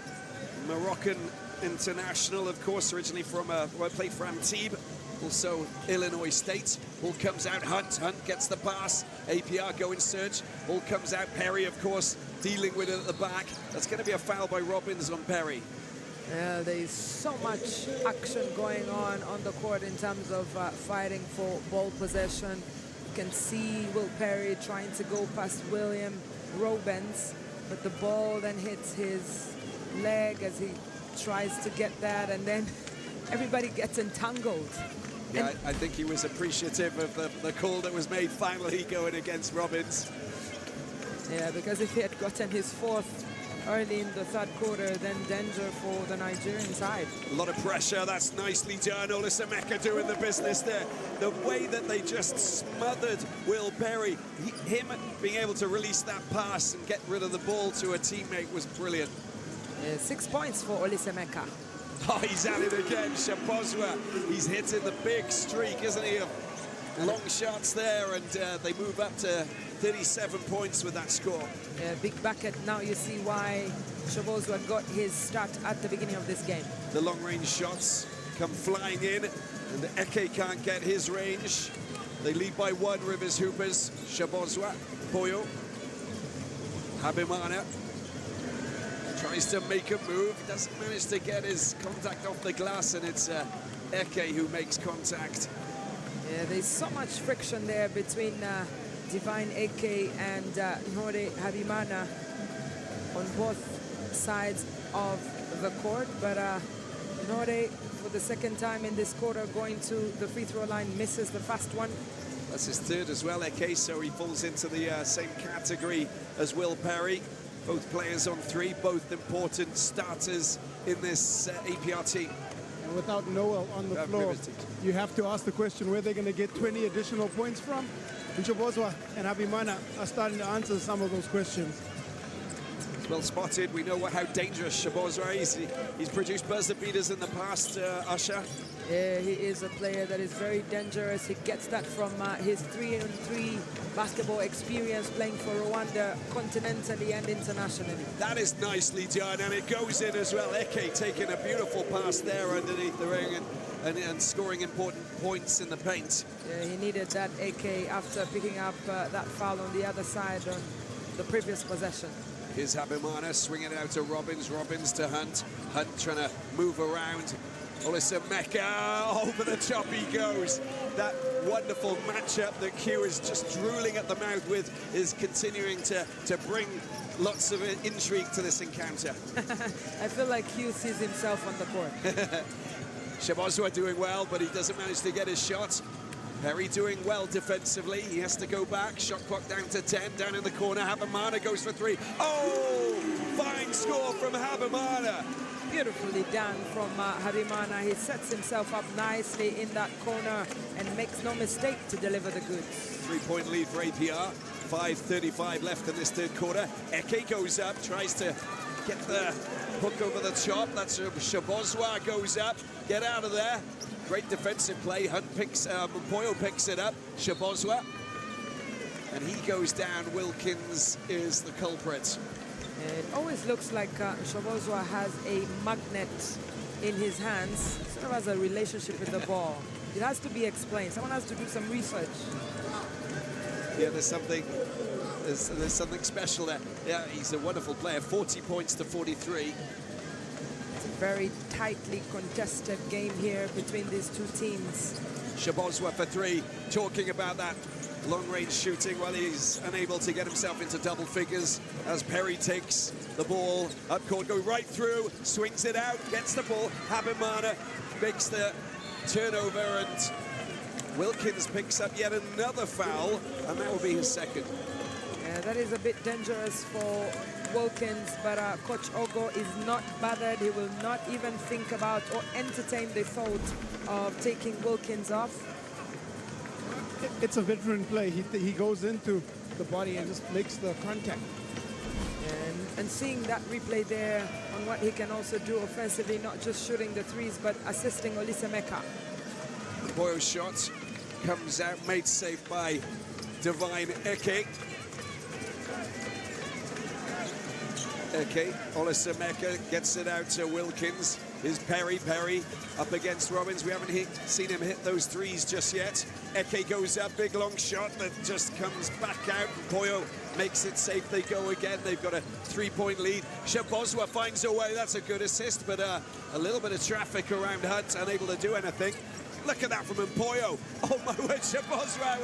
Moroccan international, of course, originally from, played for Antibes, also Illinois State. Ball comes out, Hunt gets the pass, APR go in search, ball comes out, Perry, of course, dealing with it at the back. That's going to be a foul by Robbins on Perry. Yeah, there's so much action going on the court in terms of fighting for ball possession. You can see Will Perry trying to go past William Robbins, but the ball then hits his leg as he tries to get that, and then everybody gets entangled. Yeah, I think he was appreciative of the call that was made finally going against Robbins. Yeah, because if he had gotten his 4th early in the 3rd quarter, then danger for the Nigerian side. A lot of pressure, that's nicely done. Olisamaka doing the business there. The way that they just smothered Will Perry, him being able to release that pass and get rid of the ball to a teammate was brilliant. 6 points for Olisamaka. Oh, he's at it again, Shabozwa. He's hitting the big streak, isn't he, of long shots there, and they move up to 37 points with that score. Yeah, big bucket. Now you see why Shabozwa got his start at the beginning of this game. The long-range shots come flying in, and Eke can't get his range. They lead by 1, Rivers Hoopers. Shabozwa, Poyo, Habimana tries to make a move, doesn't manage to get his contact off the glass, and it's Eke who makes contact. Yeah, there's so much friction there between Divine Eke and Nore Habimana on both sides of the court, but Nore, for the 2nd time in this quarter, going to the free throw line, misses the first one. That's his 3rd as well, Eke, so he falls into the same category as Will Perry. Both players on 3, both important starters in this APR team. And without Noel on the floor, you have to ask the question where they're going to get 20 additional points from. And Shabozwa and Habimana are starting to answer some of those questions. It's well spotted. We know how dangerous Shabozwa is. He's produced buzzer beaters in the past, Usher. Yeah, he is a player that is very dangerous. He gets that from his 3-on-3 basketball experience playing for Rwanda continentally and internationally. That is nicely done, and it goes in as well. Eke taking a beautiful pass there underneath the ring and scoring important points in the paint. Yeah, he needed that, Eke, after picking up that foul on the other side on the previous possession. Here's Habimana swinging it out to Robbins. Robbins to Hunt. Hunt trying to move around. Olisamaka, over the top he goes. That wonderful matchup that Q is just drooling at the mouth with is continuing to bring lots of intrigue to this encounter. I feel like Q sees himself on the court. Shabozwa doing well, but he doesn't manage to get his shot. Perry doing well defensively. He has to go back. Shot clock down to 10. Down in the corner, Habimana goes for 3. Oh, fine score from Habimana. Beautifully done from Habimana. He sets himself up nicely in that corner and makes no mistake to deliver the goods. 3-point lead for APR. 5:35 left in this third quarter. Eke goes up, tries to get the hook over the top. That's Shabozwa goes up. Get out of there. Great defensive play. Mpoyo picks it up. Shabozwa. And he goes down. Wilkins is the culprit. It always looks like Shabozwa has a magnet in his hands, sort of has a relationship with the ball. It has to be explained. Someone has to do some research. Yeah, there's something special there. Yeah, he's a wonderful player. 40 points to 43. It's a very tightly contested game here between these two teams. Shabozwa for 3, talking about that long-range shooting while he's unable to get himself into double figures as Perry takes the ball up court, go right through, swings it out, gets the ball. Habimana makes the turnover, and Wilkins picks up yet another foul, and that will be his second. Yeah, that is a bit dangerous for Wilkins, but Coach Ogo is not bothered. He will not even think about or entertain the thought of taking Wilkins off. It's a veteran play. He goes into the body and just makes the contact. And seeing that replay there on what he can also do offensively, not just shooting the threes, but assisting Olisemeka. Boyo's shot comes out, made safe by Divine Eke. Olisemeka gets it out to Wilkins. Is Perry up against Robbins. We haven't seen him hit those threes just yet. Eke goes up, big long shot that just comes back out. Boyo makes it safe. They go again. They've got a 3-point lead. Shabozwa finds a way. That's a good assist, but a little bit of traffic around Hunt, unable to do anything. Look at that from Mpoyo. Oh my word, Shabozwa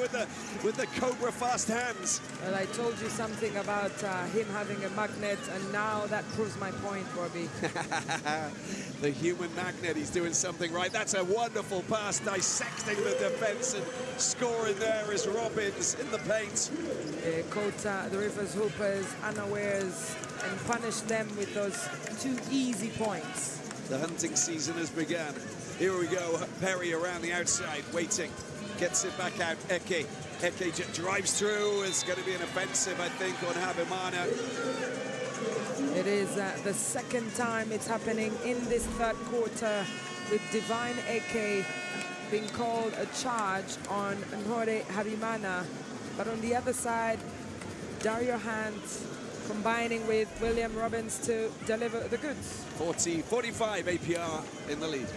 with the cobra fast hands. Well, I told you something about him having a magnet, and now that proves my point, Robbie. The human magnet, he's doing something right. That's a wonderful pass, dissecting the defense, and scoring there is Robbins in the paint. Caught the Rivers Hoopers unawares and punished them with those 2 easy points. The hunting season has begun. Here we go, Perry around the outside, waiting, gets it back out, Eke drives through. It's going to be an offensive, I think, on Habimana. It is the second time it's happening in this third quarter, with Divine Eke being called a charge on Nhore Habimana. But on the other side, Dario Hunt combining with William Robbins to deliver the goods. 40-45, APR in the lead.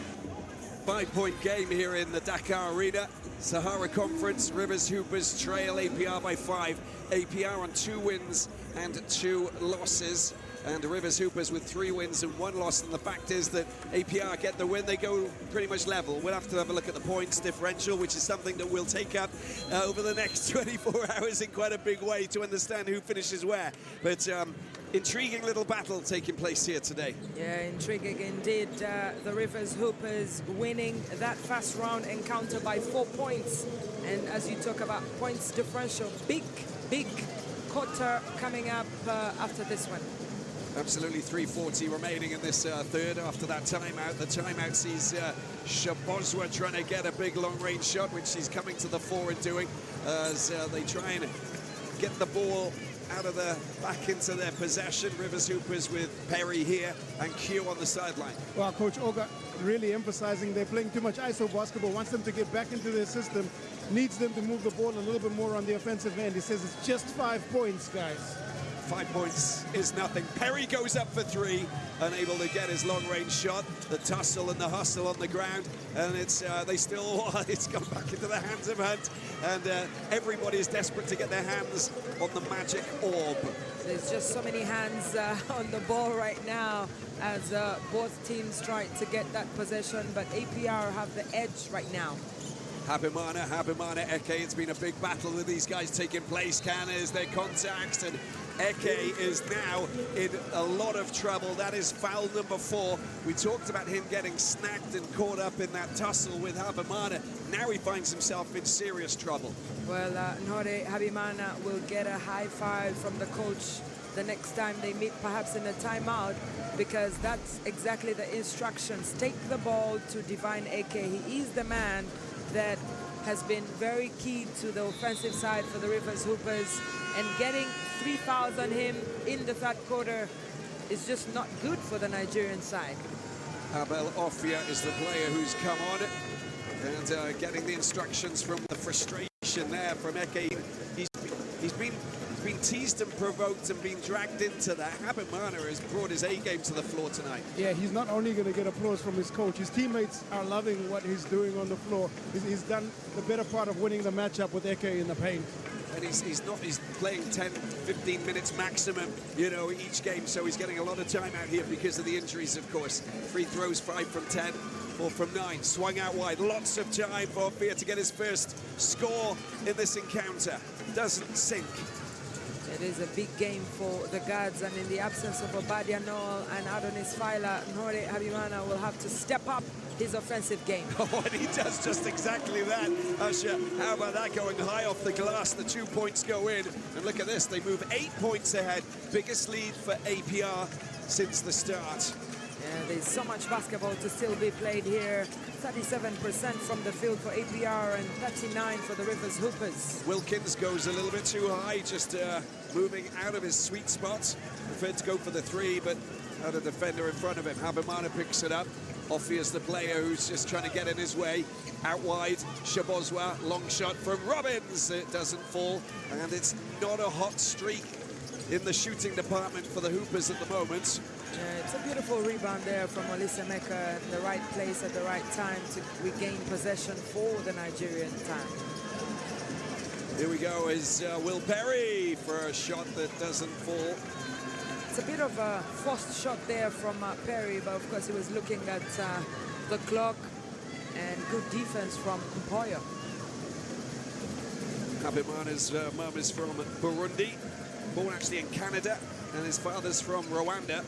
5-point game here in the Dakar Arena. Sahara Conference, Rivers Hoopers trail APR by 5. APR on 2 wins and 2 losses. And the Rivers Hoopers with 3 wins and 1 loss. And the fact is that APR get the win, they go pretty much level. We'll have to have a look at the points differential, which is something that we'll take up over the next 24 hours in quite a big way to understand who finishes where. But intriguing little battle taking place here today. Yeah, intriguing indeed. The Rivers Hoopers winning that first round encounter by 4 points. And as you talk about points differential, big quarter coming up after this one. Absolutely, 3:40 remaining in this third after that timeout. The timeout sees Shabozwa trying to get a big long-range shot, which he's coming to the fore and doing as they try and get the ball out of back into their possession. Rivers Hoopers with Perry here and Q on the sideline. Well, Coach Oga really emphasizing they're playing too much ISO basketball, wants them to get back into their system, needs them to move the ball a little bit more on the offensive end. He says it's just 5 points, guys. 5 points is nothing. Perry goes up for 3, unable to get his long-range shot. The tussle and the hustle on the ground, and it's it's gone back into the hands of Hunt, and everybody is desperate to get their hands on the magic orb. There's just so many hands on the ball right now as both teams try to get that possession, but APR have the edge right now. Habimana, Eke. It's been a big battle with these guys taking place. Can is their contacts, and Eke is now in a lot of trouble. That is foul number 4. We talked about him getting snagged and caught up in that tussle with Habimana. Now he finds himself in serious trouble. Well, Nore Habimana will get a high five from the coach the next time they meet, perhaps in a timeout, because that's exactly the instructions. Take the ball to Divine Eke. He is the man that has been very key to the offensive side for the Rivers Hoopers, and getting 3 fouls on him in the third quarter is just not good for the Nigerian side. Abel Ofia is the player who's come on and getting the instructions from the frustration there from Eke. He's been teased and provoked and been dragged into that. Habimana has brought his A-game to the floor tonight. Yeah, he's not only going to get applause from his coach, his teammates are loving what he's doing on the floor. He's done the better part of winning the matchup with Eke in the paint. And he's playing 10, 15 minutes maximum, you know, each game, so he's getting a lot of time out here because of the injuries, of course. Free throws, 5 from 10, 4 from 9. Swung out wide. Lots of time for Ofia to get his first score in this encounter. Doesn't sink. It is a big game for the guards, and in the absence of Obadia Noel and Adonis Faila, Nore Habimana will have to step up his offensive game. Oh, and he does just exactly that, Usher. How about that, going high off the glass? The 2 points go in, and look at this. They move 8 points ahead. Biggest lead for APR since the start. Yeah, there's so much basketball to still be played here. 37% from the field for APR and 39% for the Rivers Hoopers. Wilkins goes a little bit too high, just moving out of his sweet spot. Preferred to go for the 3, but had a defender in front of him. Habimana picks it up. Ofia's the player who's just trying to get in his way. Out wide, Shabozwa, long shot from Robbins. It doesn't fall, and it's not a hot streak in the shooting department for the Hoopers at the moment. Yeah, it's a beautiful rebound there from Olisameka in the right place at the right time to regain possession for the Nigerian time. Here we go is Will Perry for a shot that doesn't fall. It's a bit of a forced shot there from Perry, but of course he was looking at the clock, and good defense from Mpoyo. Habimana's mum is from Burundi, born actually in Canada, and his father's from Rwanda.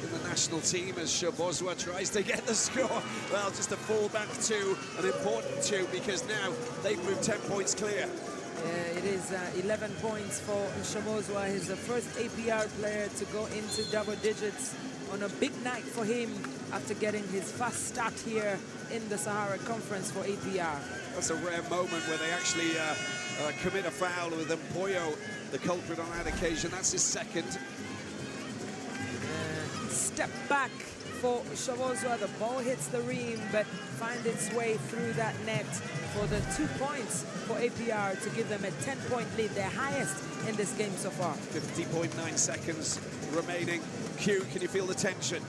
In the national team as Shabozwa tries to get the score. Well, just a fallback 2, an important 2, because now they've moved 10 points clear. Yeah, it is 11 points for Shabozwa. He's the first APR player to go into double digits on a big night for him after getting his fast start here in the Sahara Conference for APR. That's a rare moment where they actually commit a foul with Mpoyo, the culprit on that occasion. That's his second. Step back for Shabozwa. The ball hits the rim, but finds its way through that net for the 2 points for APR to give them a 10-point lead, their highest in this game so far. 50.9 seconds remaining. Q, can you feel the tension?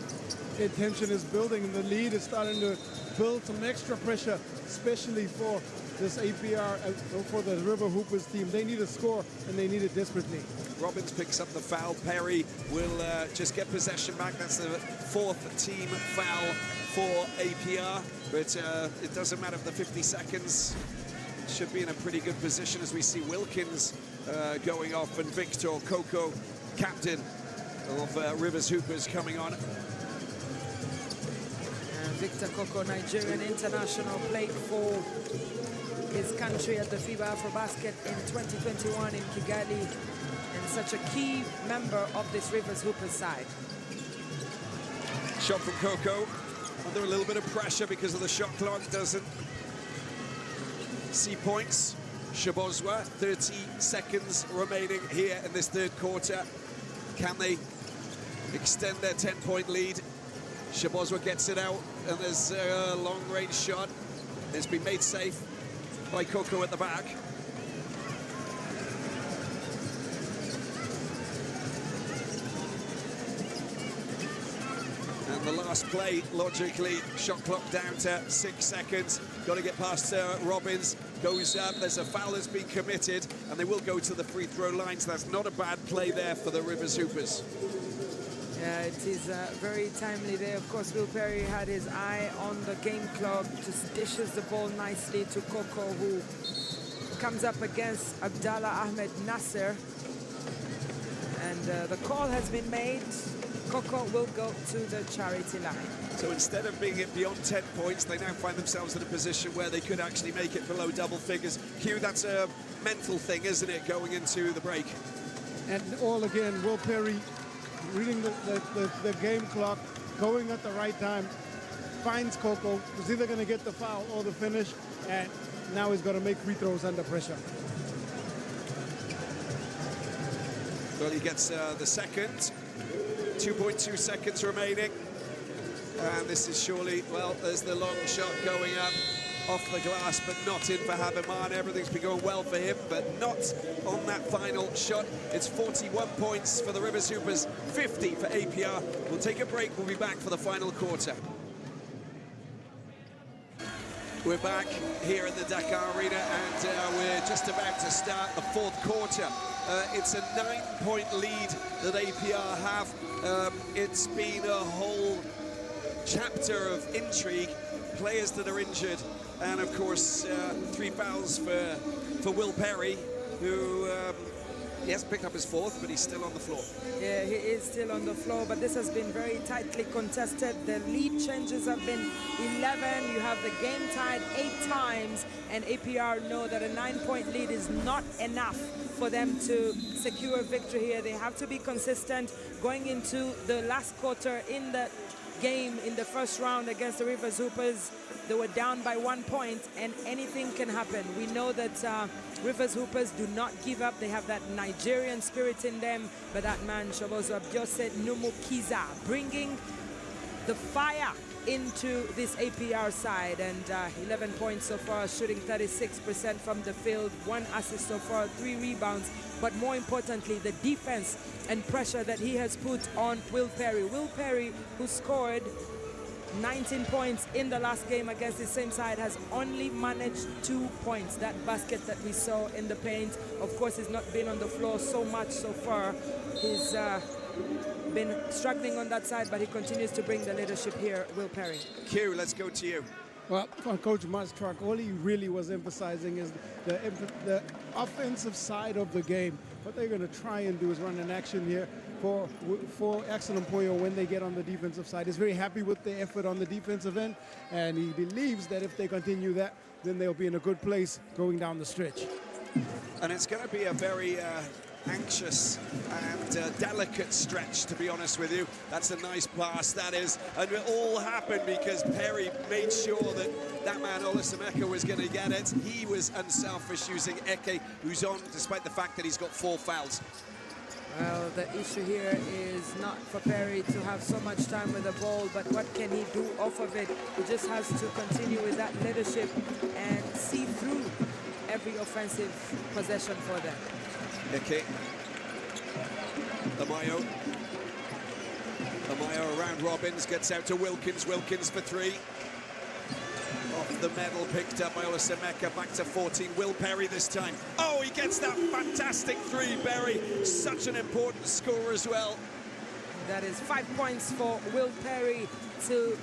The tension is building, and the lead is starting to build some extra pressure, especially for this APR, for the River Hoopers team. They need a score, and they need it desperately. Robbins picks up the foul. Perry will just get possession back. That's the 4th team foul for APR, but it doesn't matter for the 50 seconds. Should be in a pretty good position as we see Wilkins going off, and Victor Coco, captain of Rivers Hoopers, coming on. Victor Coco, Nigerian international, played for his country at the FIBA Afrobasket in 2021 in Kigali, and such a key member of this Rivers Hoopers side. Shot from Coco, under a little bit of pressure because of the shot clock, doesn't see points. Shabozwa, 30 seconds remaining here in this third quarter. Can they extend their 10-point lead? Shabozwa gets it out, and there's a long-range shot. It's been made safe by Coco at the back. And the last play, logically, shot clock down to 6 seconds. Got to get past Robbins. Goes up, there's a foul that's been committed, and they will go to the free throw line, so that's not a bad play there for the Rivers Hoopers. It is very timely there. Of course, Will Perry had his eye on the game clock, just dishes the ball nicely to Coco, who comes up against Abdallah Ahmed Nasser. And the call has been made. Coco will go to the charity line. So instead of being beyond 10 points, they now find themselves in a position where they could actually make it below double figures. Q, that's a mental thing, isn't it, going into the break? And all again, Will Perry reading the game clock, going at the right time, finds Coco, who's either going to get the foul or the finish, and now he's going to make free throws under pressure. Well, he gets the second. 2.2 seconds remaining. And this is surely, well, there's the long shot going up off the glass, but not in for Haberman. Everything's been going well for him, but not on that final shot. It's 41 points for the Rivers Hoopers, 50 for APR. We'll take a break. We'll be back for the final quarter. We're back here in the Dakar Arena, and we're just about to start the fourth quarter. It's a 9-point lead that APR have. It's been a whole chapter of intrigue, players that are injured, and of course 3 fouls for Will Perry, who he hasn't picked up his fourth, but he's still on the floor. Yeah, he is still on the floor, but this has been very tightly contested. The lead changes have been 11. You have the game tied 8 times, and APR know that a 9-point lead is not enough for them to secure victory here. They have to be consistent going into the last quarter in the game in the first round against the Rivers Hoopers. They were down by 1 point, and anything can happen. We know that Rivers Hoopers do not give up. They have that Nigerian spirit in them, but that man, Shobozo Abiose Numukiza, bringing the fire into this APR side, and 11 points so far, shooting 36% from the field, 1 assist so far, 3 rebounds, but more importantly, the defense and pressure that he has put on Will Perry. Will Perry, who scored 19 points in the last game against the same side, has only managed 2 points. That basket that we saw in the paint, of course, has not been on the floor so much so far. He's been struggling on that side, but he continues to bring the leadership here, Will Perry. Q, let's go to you. Well, on Coach Mastruk, all he really was emphasizing is the offensive side of the game. What they're going to try and do is run an action here for Excellent Poyo when they get on the defensive side. He's very happy with the effort on the defensive end, and he believes that if they continue that, then they'll be in a good place going down the stretch. And it's going to be a very anxious and delicate stretch, to be honest with you. That's a nice pass, that is, and it all happened because Perry made sure that that man Olasameka was going to get it. He was unselfish using Eke, who's on despite the fact that he's got 4 fouls. Well, the issue here is not for Perry to have so much time with the ball, but what can he do off of it? He just has to continue with that leadership and see through every offensive possession for them. Eke. Amayo around Robbins, gets out to Wilkins. Wilkins for 3. Off the medal, picked up by Olasameka, back to 14. Will Perry this time. Oh, he gets that fantastic 3, Perry. Such an important score as well. That is 5 points for Will Perry to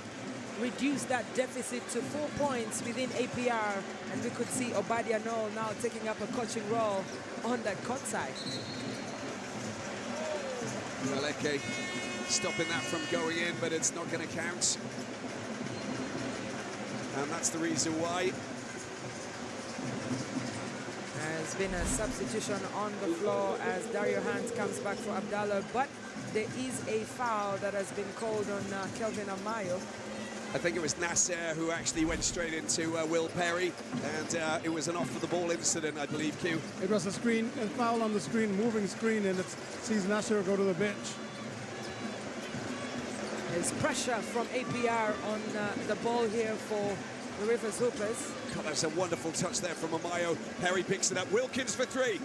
reduce that deficit to 4 points within APR. And we could see Obadia Noel now taking up a coaching role on that court side. Well, Eke stopping that from going in, but it's not going to count. And that's the reason why. There's been a substitution on the floor as Dario Hunt comes back for Abdallah, but there is a foul that has been called on Kelvin Amayo. I think it was Nasser who actually went straight into Will Perry, and it was an off-the-ball incident, I believe, Q. It was a screen, a foul on the screen, moving screen, and it sees Nasser go to the bench. There's pressure from APR on the ball here for the Rivers Hoopers. God, that's a wonderful touch there from Amayo. Perry picks it up. Wilkins for 3.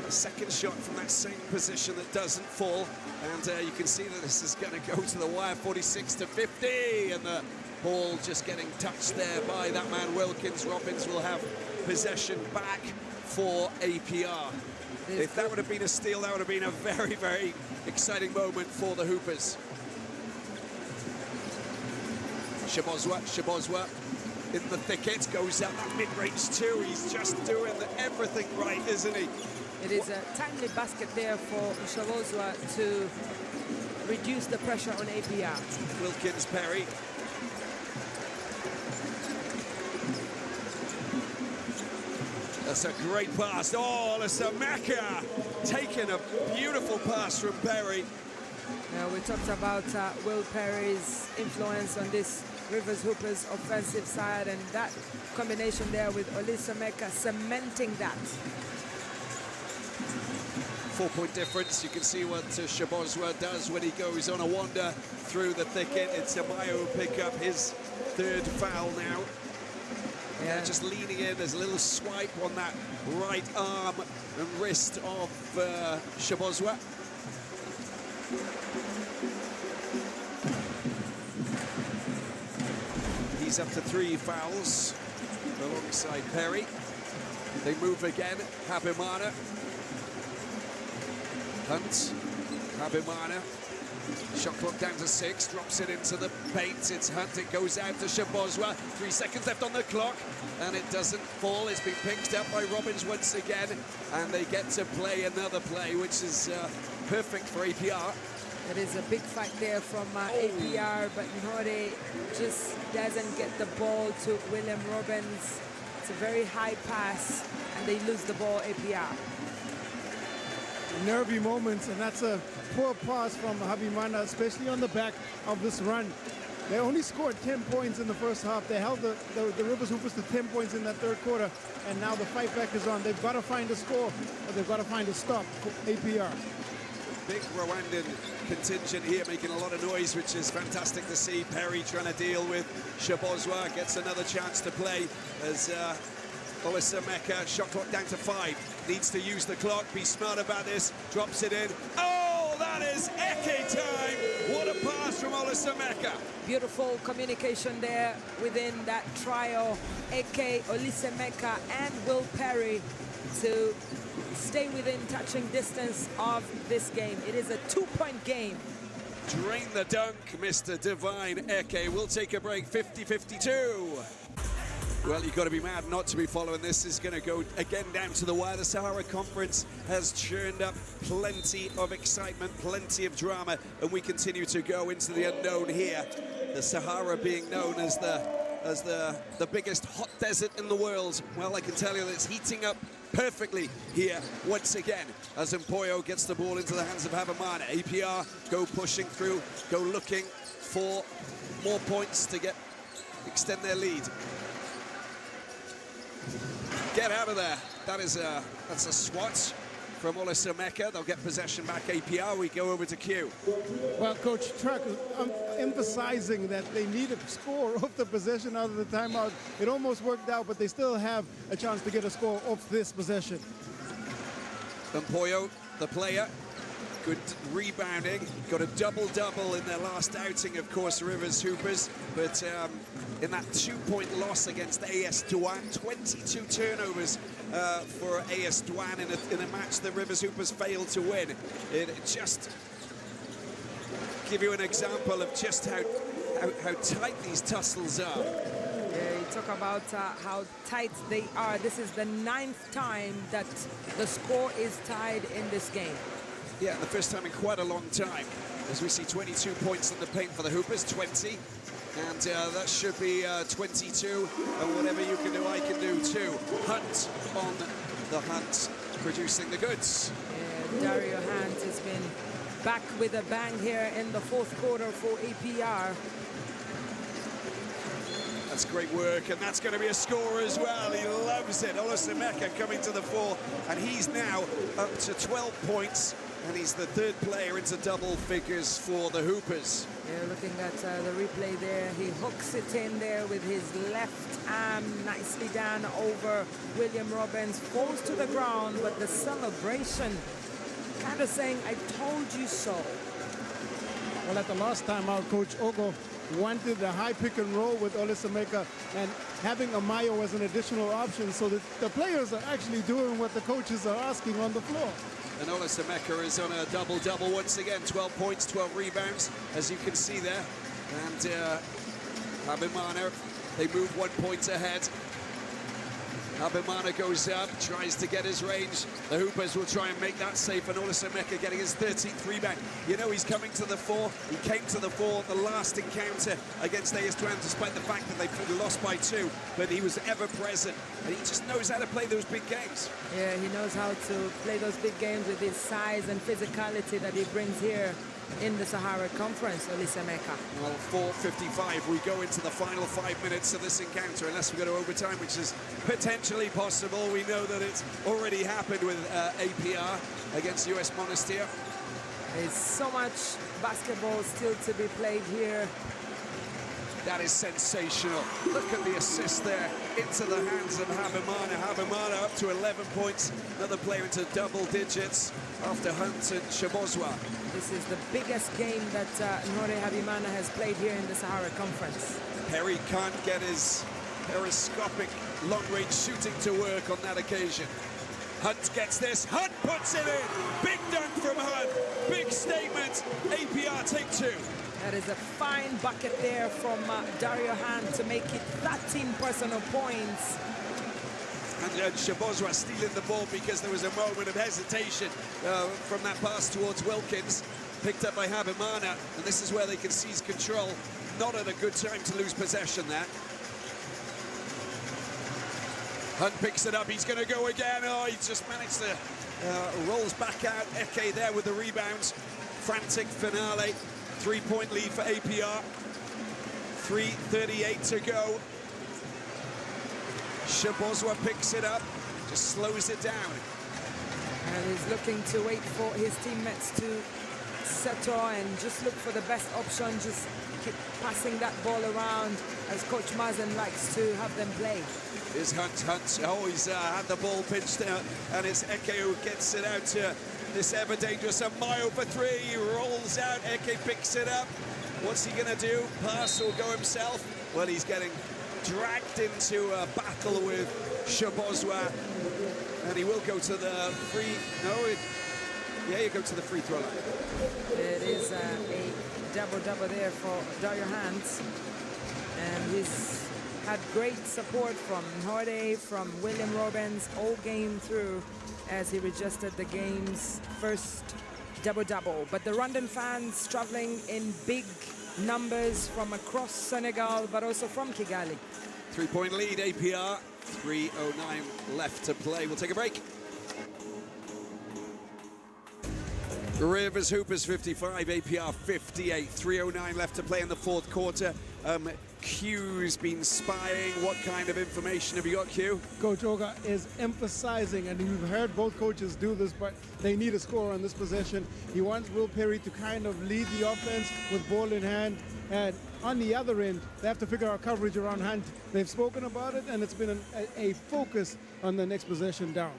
A second shot from that same position that doesn't fall. And you can see that this is going to go to the wire, 46-50. And the ball just getting touched there by that man Wilkins. Robbins will have possession back for APR. If that would have been a steal, that would have been a very, very exciting moment for the Hoopers. Shabozwa in the thicket, goes out that mid-range too. He's just doing everything right, isn't he? It is a timely basket there for Shabozwa to reduce the pressure on APR. Wilkins Perry. That's a great pass. Oh, Zamalek taking a beautiful pass from Perry. Now, we talked about Will Perry's influence on this Rivers Hoopers offensive side, and that combination there with Zamalek cementing that. 4-point difference. You can see what Shabozwa does when he goes on a wander through the thicket. It's Amayo who pick up his third foul now. Yeah, just leaning in. There's a little swipe on that right arm and wrist of Shabozwa. He's up to 3 fouls alongside Perry. They move again. Habimana. Hunt. Habimana. Shot clock down to 6, drops it into the paint. It's Hunt, it goes out to Shabozwa. 3 seconds left on the clock, and it doesn't fall. It's been picked up by Robbins once again, and they get to play another play, which is perfect for APR. It is a big fight there from APR, but Nhore just doesn't get the ball to William Robbins. It's a very high pass, and they lose the ball, APR. Nervy moments, and that's a poor pass from Habimana, especially on the back of this run. They only scored 10 points in the first half. They held the Rivers Hoopers to 10 points in that third quarter, and now the fight back is on. They've got to find a score, or they've got to find a stop for APR. Big Rwandan contingent here making a lot of noise, which is fantastic to see. Perry trying to deal with Shabozwa, gets another chance to play as Zamalek, shot clock down to 5, needs to use the clock, be smart about this, drops it in. Oh, that is Eke time! What a pass from Zamalek. Beautiful communication there within that trio, Eke, Zamalek, and Will Perry to stay within touching distance of this game. It is a 2-point game. Drain the dunk, Mr. Divine Eke. We'll take a break, 50-52. Well, you've got to be mad not to be following this. Is going to go again down to the wire. The Sahara Conference has churned up plenty of excitement, plenty of drama, and we continue to go into the unknown here. The Sahara being known as the biggest hot desert in the world. Well, I can tell you that it's heating up perfectly here once again as Mpoyo gets the ball into the hands of Habimana. APR go pushing through, go looking for more points to extend their lead. Get out of there. That's a swat from Zamalek. They'll get possession back, APR. We go over to Q. Well, Coach Truck, I'm emphasizing that they need a score off the possession out of the timeout. It almost worked out, but they still have a chance to get a score off this possession. Mpoyo, the player, good rebounding, got a double-double in their last outing, of course, Rivers Hoopers, but in that 2-point loss against AS Douane, 22 turnovers for AS Douane in a match that Rivers Hoopers failed to win. It just give you an example of just how tight these tussles are. Yeah, you talk about how tight they are. This is the 9th time that the score is tied in this game. Yeah, the first time in quite a long time, as we see 22 points in the paint for the Hoopers, 20, and that should be 22, and whatever you can do, I can do too. Hunt on the hunt, producing the goods. Yeah, Dario Hunt has been back with a bang here in the 4th quarter for APR. That's great work, and that's going to be a score as well. He loves it. Zamalek coming to the fore, and he's now up to 12 points. And he's the 3rd player into double figures for the Hoopers. Yeah, looking at the replay there, he hooks it in there with his left arm, nicely down over William Robbins, falls to the ground, but the celebration kind of saying, I told you so. Well, at the last time out, Coach Ogo wanted the high pick and roll with Olisameka and having Amayo as an additional option, so that the players are actually doing what the coaches are asking on the floor. And Olisameka is on a double-double once again, 12 points, 12 rebounds, as you can see there. And Abimana, they move 1 point ahead. Abimana goes up, tries to get his range. The Hoopers will try and make that safe, and Olisameka getting his 13th rebound. You know, he's coming to the fore. He came to the fore the last encounter against AS Douane, despite the fact that they lost by 2, but he was ever present, and he just knows how to play those big games. Yeah, he knows how to play those big games with his size and physicality that he brings here in the Sahara Conference, Olisameka. Well, 4:55, we go into the final 5 minutes of this encounter, unless we go to overtime, which is potentially possible. We know that it's already happened with APR against US Monastir. There's so much basketball still to be played here. That is sensational. Look at the assist there into the hands of Habimana. Habimana up to 11 points. Another player into double digits after Hunt and Shabozwa. This is the biggest game that Nore Habimana has played here in the Sahara Conference. Perry can't get his periscopic long-range shooting to work on that occasion. Hunt gets this. Hunt puts it in. Big dunk from Hunt. Big statement. APR take 2. That is a fine bucket there from Dario Hunt to make it 13 personal points. And Shabozwa stealing the ball because there was a moment of hesitation from that pass towards Wilkins, picked up by Habimana, and this is where they can seize control. Not at a good time to lose possession there. Hunt picks it up, he's going to go again. Oh, he just managed to rolls back out. Eke there with the rebounds. Frantic finale. 3-point lead for APR. 3:38 to go. Shabozwa picks it up, just slows it down. And he's looking to wait for his teammates to settle and just look for the best option, just keep passing that ball around as Coach Mazen likes to have them play. Here's Hunt. Oh, he's had the ball pinched out, and it's Eke who gets it out to this ever-dangerous Amayo for 3. He rolls out, Eke picks it up. What's he gonna do? Pass or go himself? Well, he's getting dragged into a battle with Shabozwa, and he will go to the free. Yeah, you go to the free throw line. It is a double-double there for Dario Hunt, and he's had great support from Horde, from William Robbins all game through as he registered the game's first double-double. But the Rwandan fans traveling in big numbers from across Senegal, but also from Kigali. 3-point lead, APR. 3:09 left to play. We'll take a break. Rivers Hoopers 55, APR 58. 3:09 left to play in the fourth quarter. Q's been spying. What kind of information have you got, Q? Coach Oga is emphasizing, and you've heard both coaches do this, but they need a score on this possession. He wants Will Perry to kind of lead the offense with ball in hand, and on the other end, they have to figure out coverage around Hunt. They've spoken about it, and it's been a focus on the next possession down.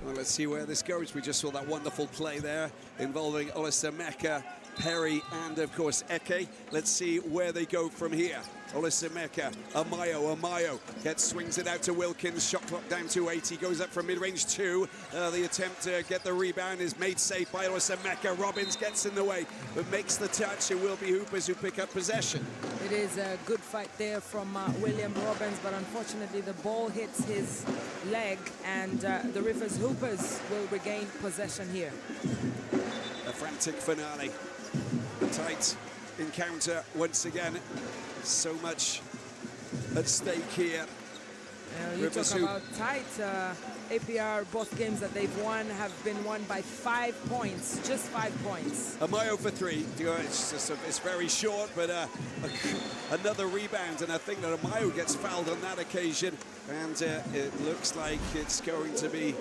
Well, let's see where this goes. We just saw that wonderful play there involving Olisameka, Perry, and of course Eke. Let's see where they go from here. Olisameka, Amayo swings it out to Wilkins. Shot clock down to 8. He goes up from mid-range 2. The attempt to get the rebound is made safe by Olisameka. Robbins gets in the way, but makes the touch. It will be Hoopers who pick up possession. It is a good fight there from William Robbins, but unfortunately the ball hits his leg, and the Rivers Hoopers will regain possession here. A frantic finale. A tight encounter once again. So much at stake here. You talk about tight. APR, both games that they've won have been won by 5 points, just 5 points. Amayo for 3. It's very short, but another rebound, and I think that Amayo gets fouled on that occasion, and it looks like it's going to be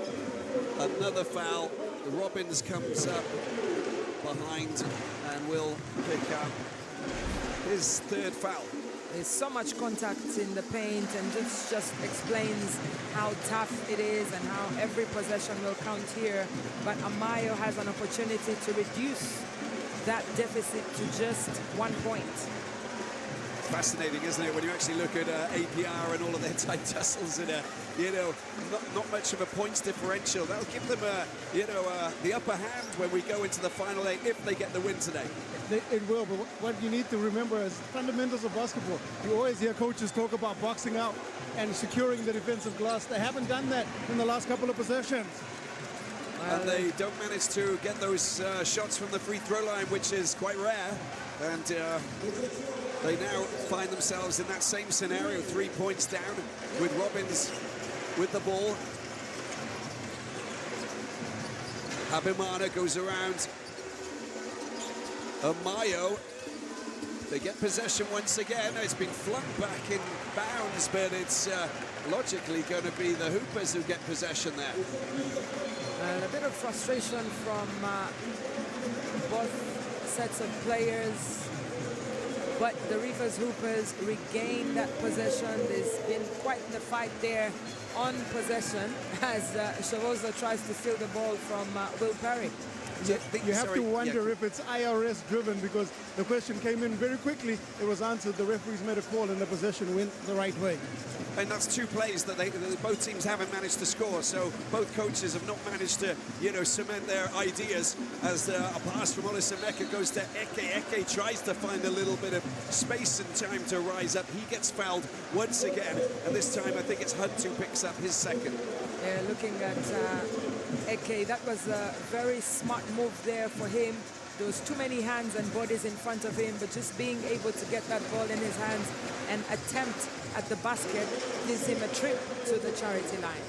another foul. Robbins comes up behind and will pick up his 3rd foul. There's so much contact in the paint, and this just explains how tough it is and how every possession will count here. But Amayo has an opportunity to reduce that deficit to just 1 point. fascinating, isn't it, when you actually look at APR and all of their tight tussles and, you know, not much of a points differential. That'll give them, you know, the upper hand when we go into the final 8 if they get the win today. It will, but what you need to remember is fundamentals of basketball. You always hear coaches talk about boxing out and securing the defensive glass. They haven't done that in the last couple of possessions. And they don't manage to get those shots from the free throw line, which is quite rare. And they now find themselves in that same scenario, 3 points down, with Robbins with the ball. Habimana goes around Amayo. They get possession once again. It's been flung back in bounds, but it's logically going to be the Hoopers who get possession there. And a bit of frustration from both sets of players, but the Rivers Hoopers regain that possession. There's been quite the fight there on possession as Chavosa tries to steal the ball from Will Perry. You have to wonder if it's IRS driven, because the question came in very quickly. It was answered. The referees made a call and the possession went the right way. And that's 2 plays that both teams haven't managed to score. So both coaches have not managed to, you know, cement their ideas. As a pass from Olisameka goes to Eke. Eke tries to find a little bit of space and time to rise up. He gets fouled once again. And this time I think it's Hunt who picks up his second. Yeah, looking at Eke, that was a very smart move there for him. There was too many hands and bodies in front of him, but just being able to get that ball in his hands and attempt at the basket gives him a trip to the charity line.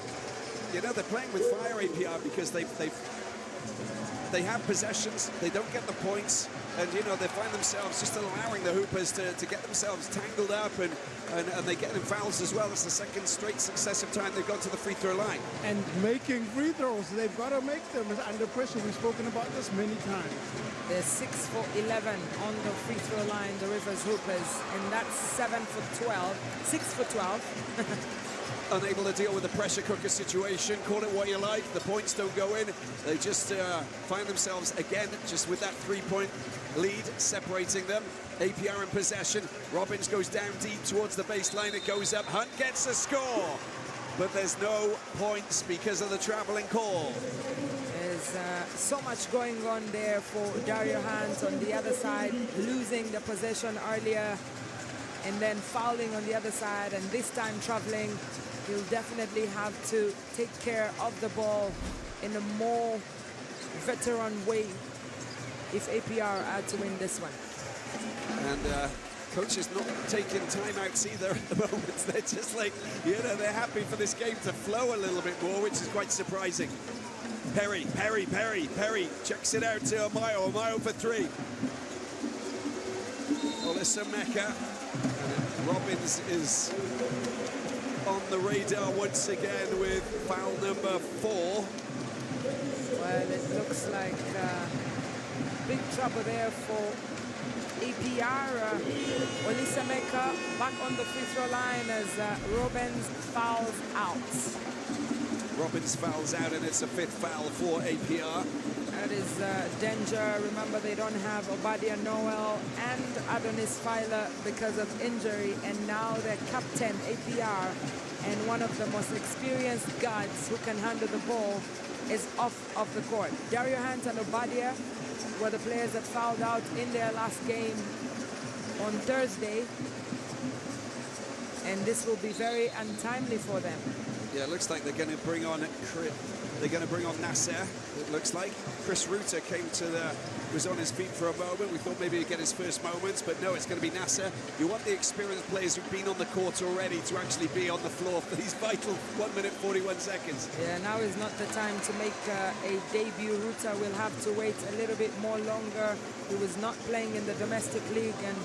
You know, they're playing with fire, APR, because they have possessions, they don't get the points, and, you know, they find themselves just allowing the Hoopers to get themselves tangled up, and they get in fouls as well. It's the second straight successive time they've gone to the free throw line. And making free throws, they've got to make them under pressure. We've spoken about this many times. They're 6 for 11 on the free throw line, the Rivers Hoopers, and that's 7 for 12, 6 for 12. Unable to deal with the pressure cooker situation. Call it what you like. The points don't go in. They just find themselves again just with that 3-point lead separating them. APR in possession. Robbins goes down deep towards the baseline. It goes up. Hunt gets a score, but there's no points because of the traveling call. There's so much going on there for Dario Hunt on the other side, losing the possession earlier and then fouling on the other side, and this time traveling. He'll definitely have to take care of the ball in a more veteran way if APR are to win this one. And coach is not taking timeouts either at the moment. They're just like, you know, they're happy for this game to flow a little bit more, which is quite surprising. Perry checks it out to Amayo. Amayo for 3. Olisameka. Robbins is on the radar once again with foul number 4. Well, it looks like big trouble there for APR. Olisameka back on the free throw line as Robbins fouls out. Robbins fouls out, and it's a 5th foul for APR. That is danger. Remember, they don't have Obadia Noel and Adonis Filer because of injury, and now their captain, APR, and one of the most experienced guards who can handle the ball is off of the court. Dario Hunt and Obadia were the players that fouled out in their last game on Thursday, and this will be very untimely for them. Yeah, it looks like they're going to bring on Nasser. It looks like Chris Rutter was on his feet for a moment. We thought maybe he'd get his first moments, but no, it's going to be Nasser. You want the experienced players who've been on the court already to actually be on the floor for these vital 1 minute 41 seconds. Yeah, now is not the time to make a debut. Rutter will have to wait a little bit more longer. He was not playing in the domestic league, and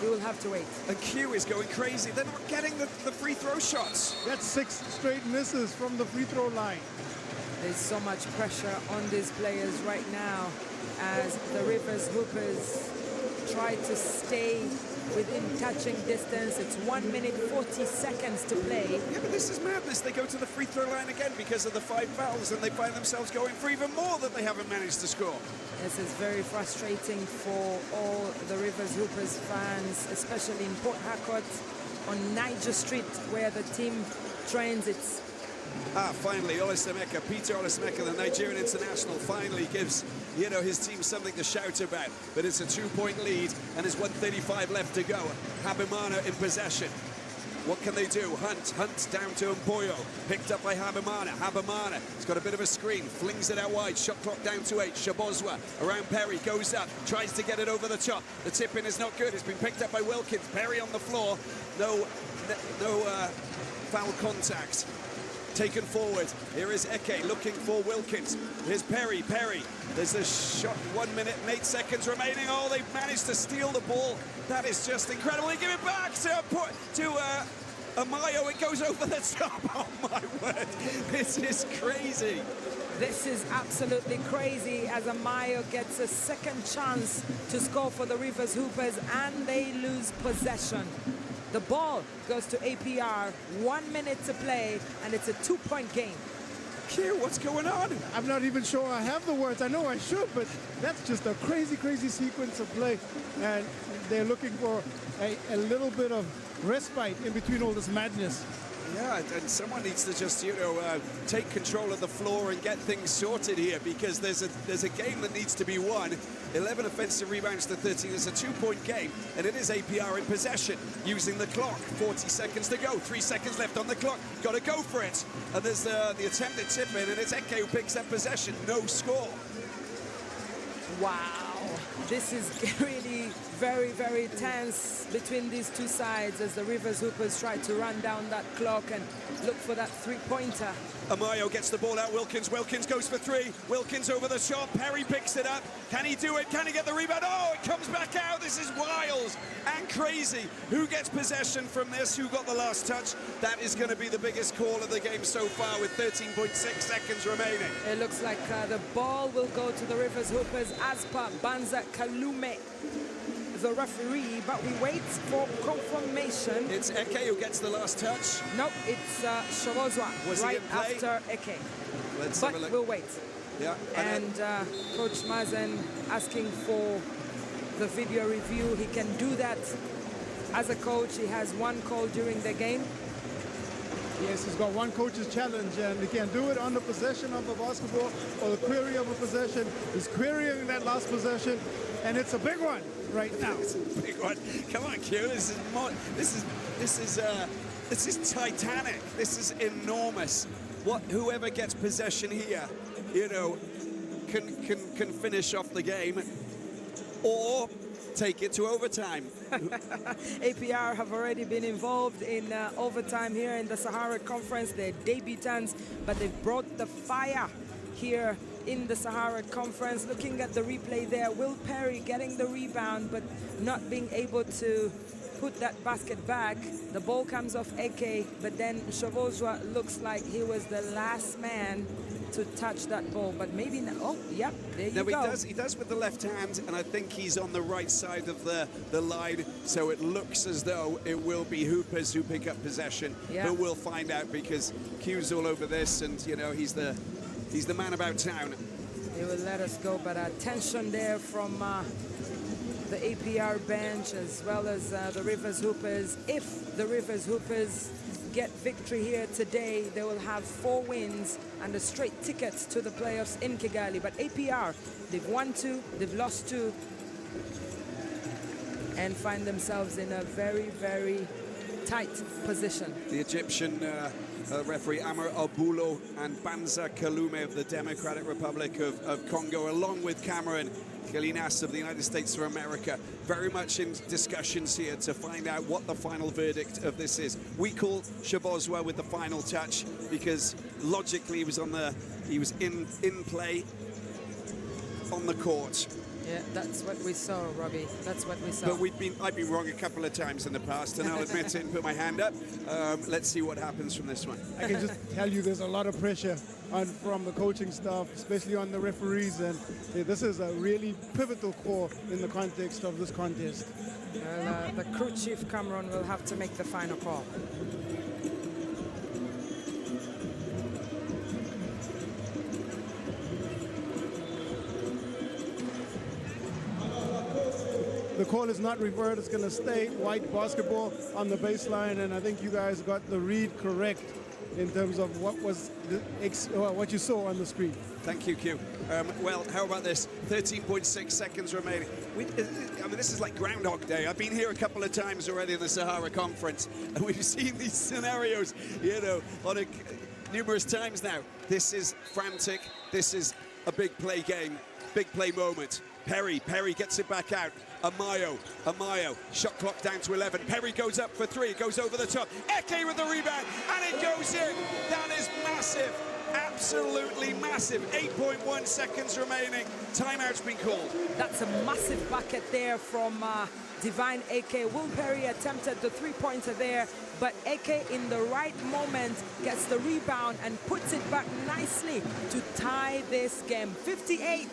he will have to wait. And Q is going crazy. They're not getting the free throw shots. That's 6 straight misses from the free throw line. There's so much pressure on these players right now as the Rivers Hoopers try to stay within touching distance. It's 1 minute 40 seconds to play. Yeah, but this is madness. They go to the free throw line again because of the 5 fouls, and they find themselves going for even more that they haven't managed to score. This is very frustrating for all the Rivers Hoopers fans, especially in Port Harcourt on Niger Street, where the team trains. It's finally, Olesemeka, Peter Olesemeka, the Nigerian international, finally gives, you know, his team something to shout about. But it's a 2-point lead, and there's 1:35 left to go. Habimana in possession. What can they do? Hunt down to Mpoyo. Picked up by Habimana. Habimana, he's got a bit of a screen, flings it out wide. Shot clock down to 8. Shabozwa around Perry, goes up, tries to get it over the top. The tip-in is not good. It's been picked up by Wilkins. Perry on the floor. No foul contact. Taken forward. Here is Eke looking for Wilkins. Here's Perry. There's a shot. 1 minute and 8 seconds remaining. Oh, they've managed to steal the ball. That is just incredible. They give it back to Amayo. It goes over the top. Oh my word! This is crazy. This is absolutely crazy as Amayo gets a second chance to score for the Rivers Hoopers, and they lose possession. The ball goes to APR, 1 minute to play, and it's a 2-point game. Q, what's going on? I'm not even sure I have the words. I know I should, but that's just a crazy, crazy sequence of play. And they're looking for a little bit of respite in between all this madness. Yeah, and someone needs to just, you know, take control of the floor and get things sorted here, because there's a game that needs to be won. 11 offensive rebounds to 13. It's a 2-point game, and it is APR in possession, using the clock. 40 seconds to go. 3 seconds left on the clock. Got to go for it. And there's the attempted tip-in, and it's Eke who picks up possession. No score. Wow. This is really very, very tense between these two sides as the Rivers Hoopers try to run down that clock and look for that 3-pointer. Amayo gets the ball out. Wilkins goes for 3. Wilkins over the shot. Perry picks it up. Can he do it? Can he get the rebound? Oh, it comes back out. This is wild and crazy. Who gets possession from this? Who got the last touch? That is going to be the biggest call of the game so far, with 13.6 seconds remaining. It looks like the ball will go to the Rivers Hoopers as per Banza Kalume, the referee, but we wait for confirmation. It's Eke who gets the last touch. Nope, it's Shabozwa right after Eke. Let's but have a look. We'll wait. Yeah. And Coach Mazen asking for the video review. He can do that as a coach. He has one call during the game. Yes, he's got one coach's challenge, and he can do it on the possession of a basketball or the query of a possession. He's querying that last possession, and it's a big one right now. It's a big one. Come on, Q. This is Titanic. This is enormous. Whoever gets possession here, you know, can finish off the game or take it to overtime. APR have already been involved in overtime here in the Sahara Conference. They're debutants, but they've brought the fire here in the Sahara Conference. Looking at the replay there, Will Perry getting the rebound, but not being able to put that basket back. The ball comes off Eke, but then Shabozwa looks like he was the last man to touch that ball, but maybe not. Oh, yep, there you go. He does with the left hand, and I think he's on the right side of the line, so it looks as though it will be Hoopers who pick up possession. Yeah. But we'll find out, because Q's all over this, and you know, he's the man about town. He will let us go, but tension there from the APR bench as well as the Rivers Hoopers. If the Rivers Hoopers get victory here today, they will have 4 wins and a straight ticket to the playoffs in Kigali. But APR, they've won 2, they've lost 2, and find themselves in a very, very tight position. The Egyptian referee Amr Abulo and Banza Kalume of the Democratic Republic of Congo, along with Cameron Galinas of the United States of America, very much in discussions here to find out what the final verdict of this is. We call Shabozwa with the final touch because logically he was in play on the court. Yeah, that's what we saw, Robbie. That's what we saw. But I've been wrong a couple of times in the past, and I'll admit it and put my hand up. Let's see what happens from this one. I can just tell you there's a lot of pressure from the coaching staff, especially on the referees, and this is a really pivotal call in the context of this contest. Well, the crew chief, Cameron, will have to make the final call. The call is not reversed. It's going to stay white basketball on the baseline, and I think you guys got the read correct in terms of what was what you saw on the screen. Thank you, Q. Well, how about this? 13.6 seconds remaining. I mean, this is like Groundhog Day. I've been here a couple of times already in the Sahara Conference, and we've seen these scenarios, you know, numerous times now. This is frantic. This is a big play game, big play moment. Perry gets it back out. Amayo, shot clock down to 11. Perry goes up for three, goes over the top. Eke with the rebound, and it goes in. That is massive, absolutely massive. 8.1 seconds remaining. Timeout's been called. That's a massive bucket there from Divine Eke. Will Perry attempted the three-pointer there, but Eke in the right moment gets the rebound and puts it back nicely to tie this game. 58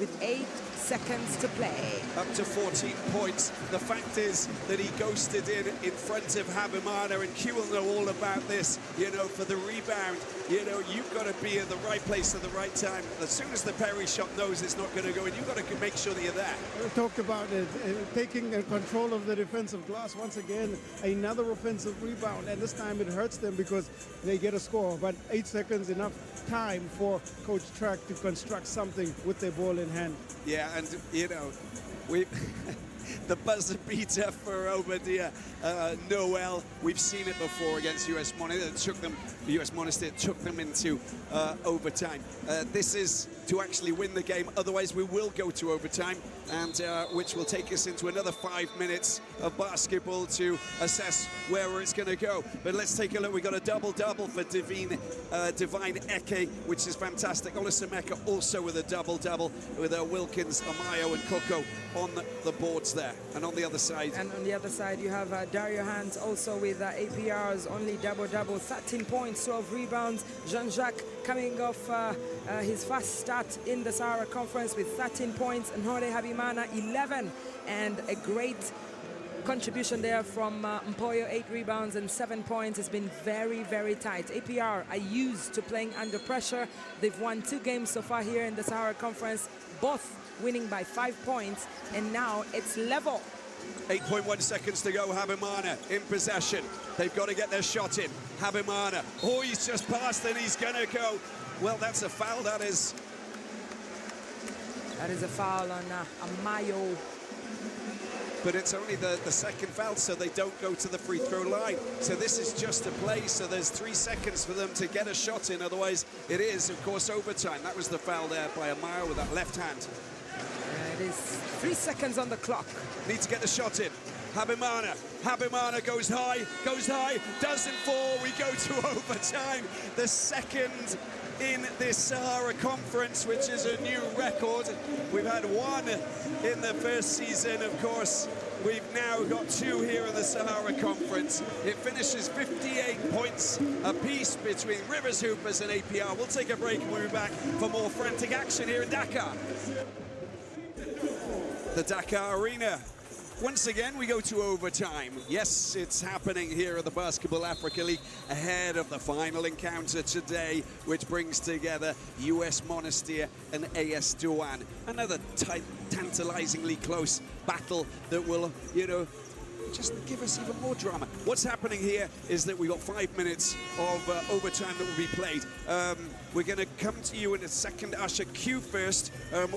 with 8 seconds to play. Up to 14 points. The fact is that he ghosted in front of Habimana, and Q will know all about this, you know, for the rebound. You know, you've got to be in the right place at the right time. As soon as the Perry shot knows it's not going to go in, you've got to make sure that you're there. We talked about it, taking control of the defensive glass. Once again, another offensive rebound, and this time it hurts them because they get a score. But 8 seconds, enough time for Coach Track to construct something with their ball in hand. Yeah, and you know, we the buzzer beater for Obadiah Noel. We've seen it before against US Monastir. US Monastir took them into overtime. This is to actually win the game. Otherwise, we will go to overtime, and which will take us into another 5 minutes of basketball to assess where it's going to go. But let's take a look. We got a double-double for Divine Eke, which is fantastic. Olasameka also with a double-double with Wilkins, Amayo, and Coco on the boards there. And on the other side, you have Dario Hans also with APR's only double-double, 13 points, 12 rebounds. Jean-Jacques coming off his fast start in the Sahara Conference with 13 points, and Hore Habimana 11, and a great contribution there from Mpoyo, 8 rebounds and 7 points. It's been very, very tight. APR are used to playing under pressure. They've won 2 games so far here in the Sahara Conference, both winning by 5 points, and now it's level. 8.1 seconds to go. Habimana in possession. They've got to get their shot in. Habimana, oh, he's just passed and he's gonna go. Well, that's a foul. That is a foul on Amayo. But it's only the second foul, so they don't go to the free throw line. So this is just a play, so there's 3 seconds for them to get a shot in. Otherwise, it is, of course, overtime. That was the foul there by Amayo with that left hand. It is 3 seconds on the clock. Need to get the shot in. Habimana goes high, doesn't fall. We go to overtime. The second in this Sahara Conference, which is a new record. We've had 1 in the first season, of course. We've now got 2 here in the Sahara Conference. It finishes 58 points apiece between Rivers Hoopers and APR. We'll take a break and we'll be back for more frantic action here in Dakar. The Dakar Arena. Once again, we go to overtime. Yes, it's happening here at the Basketball Africa League ahead of the final encounter today, which brings together US Monastir and AS Douane. Another tight, tantalizingly close battle that will, you know, just give us even more drama. What's happening here is that we've got 5 minutes of overtime that will be played. We're going to come to you in a second. Usher, Q first.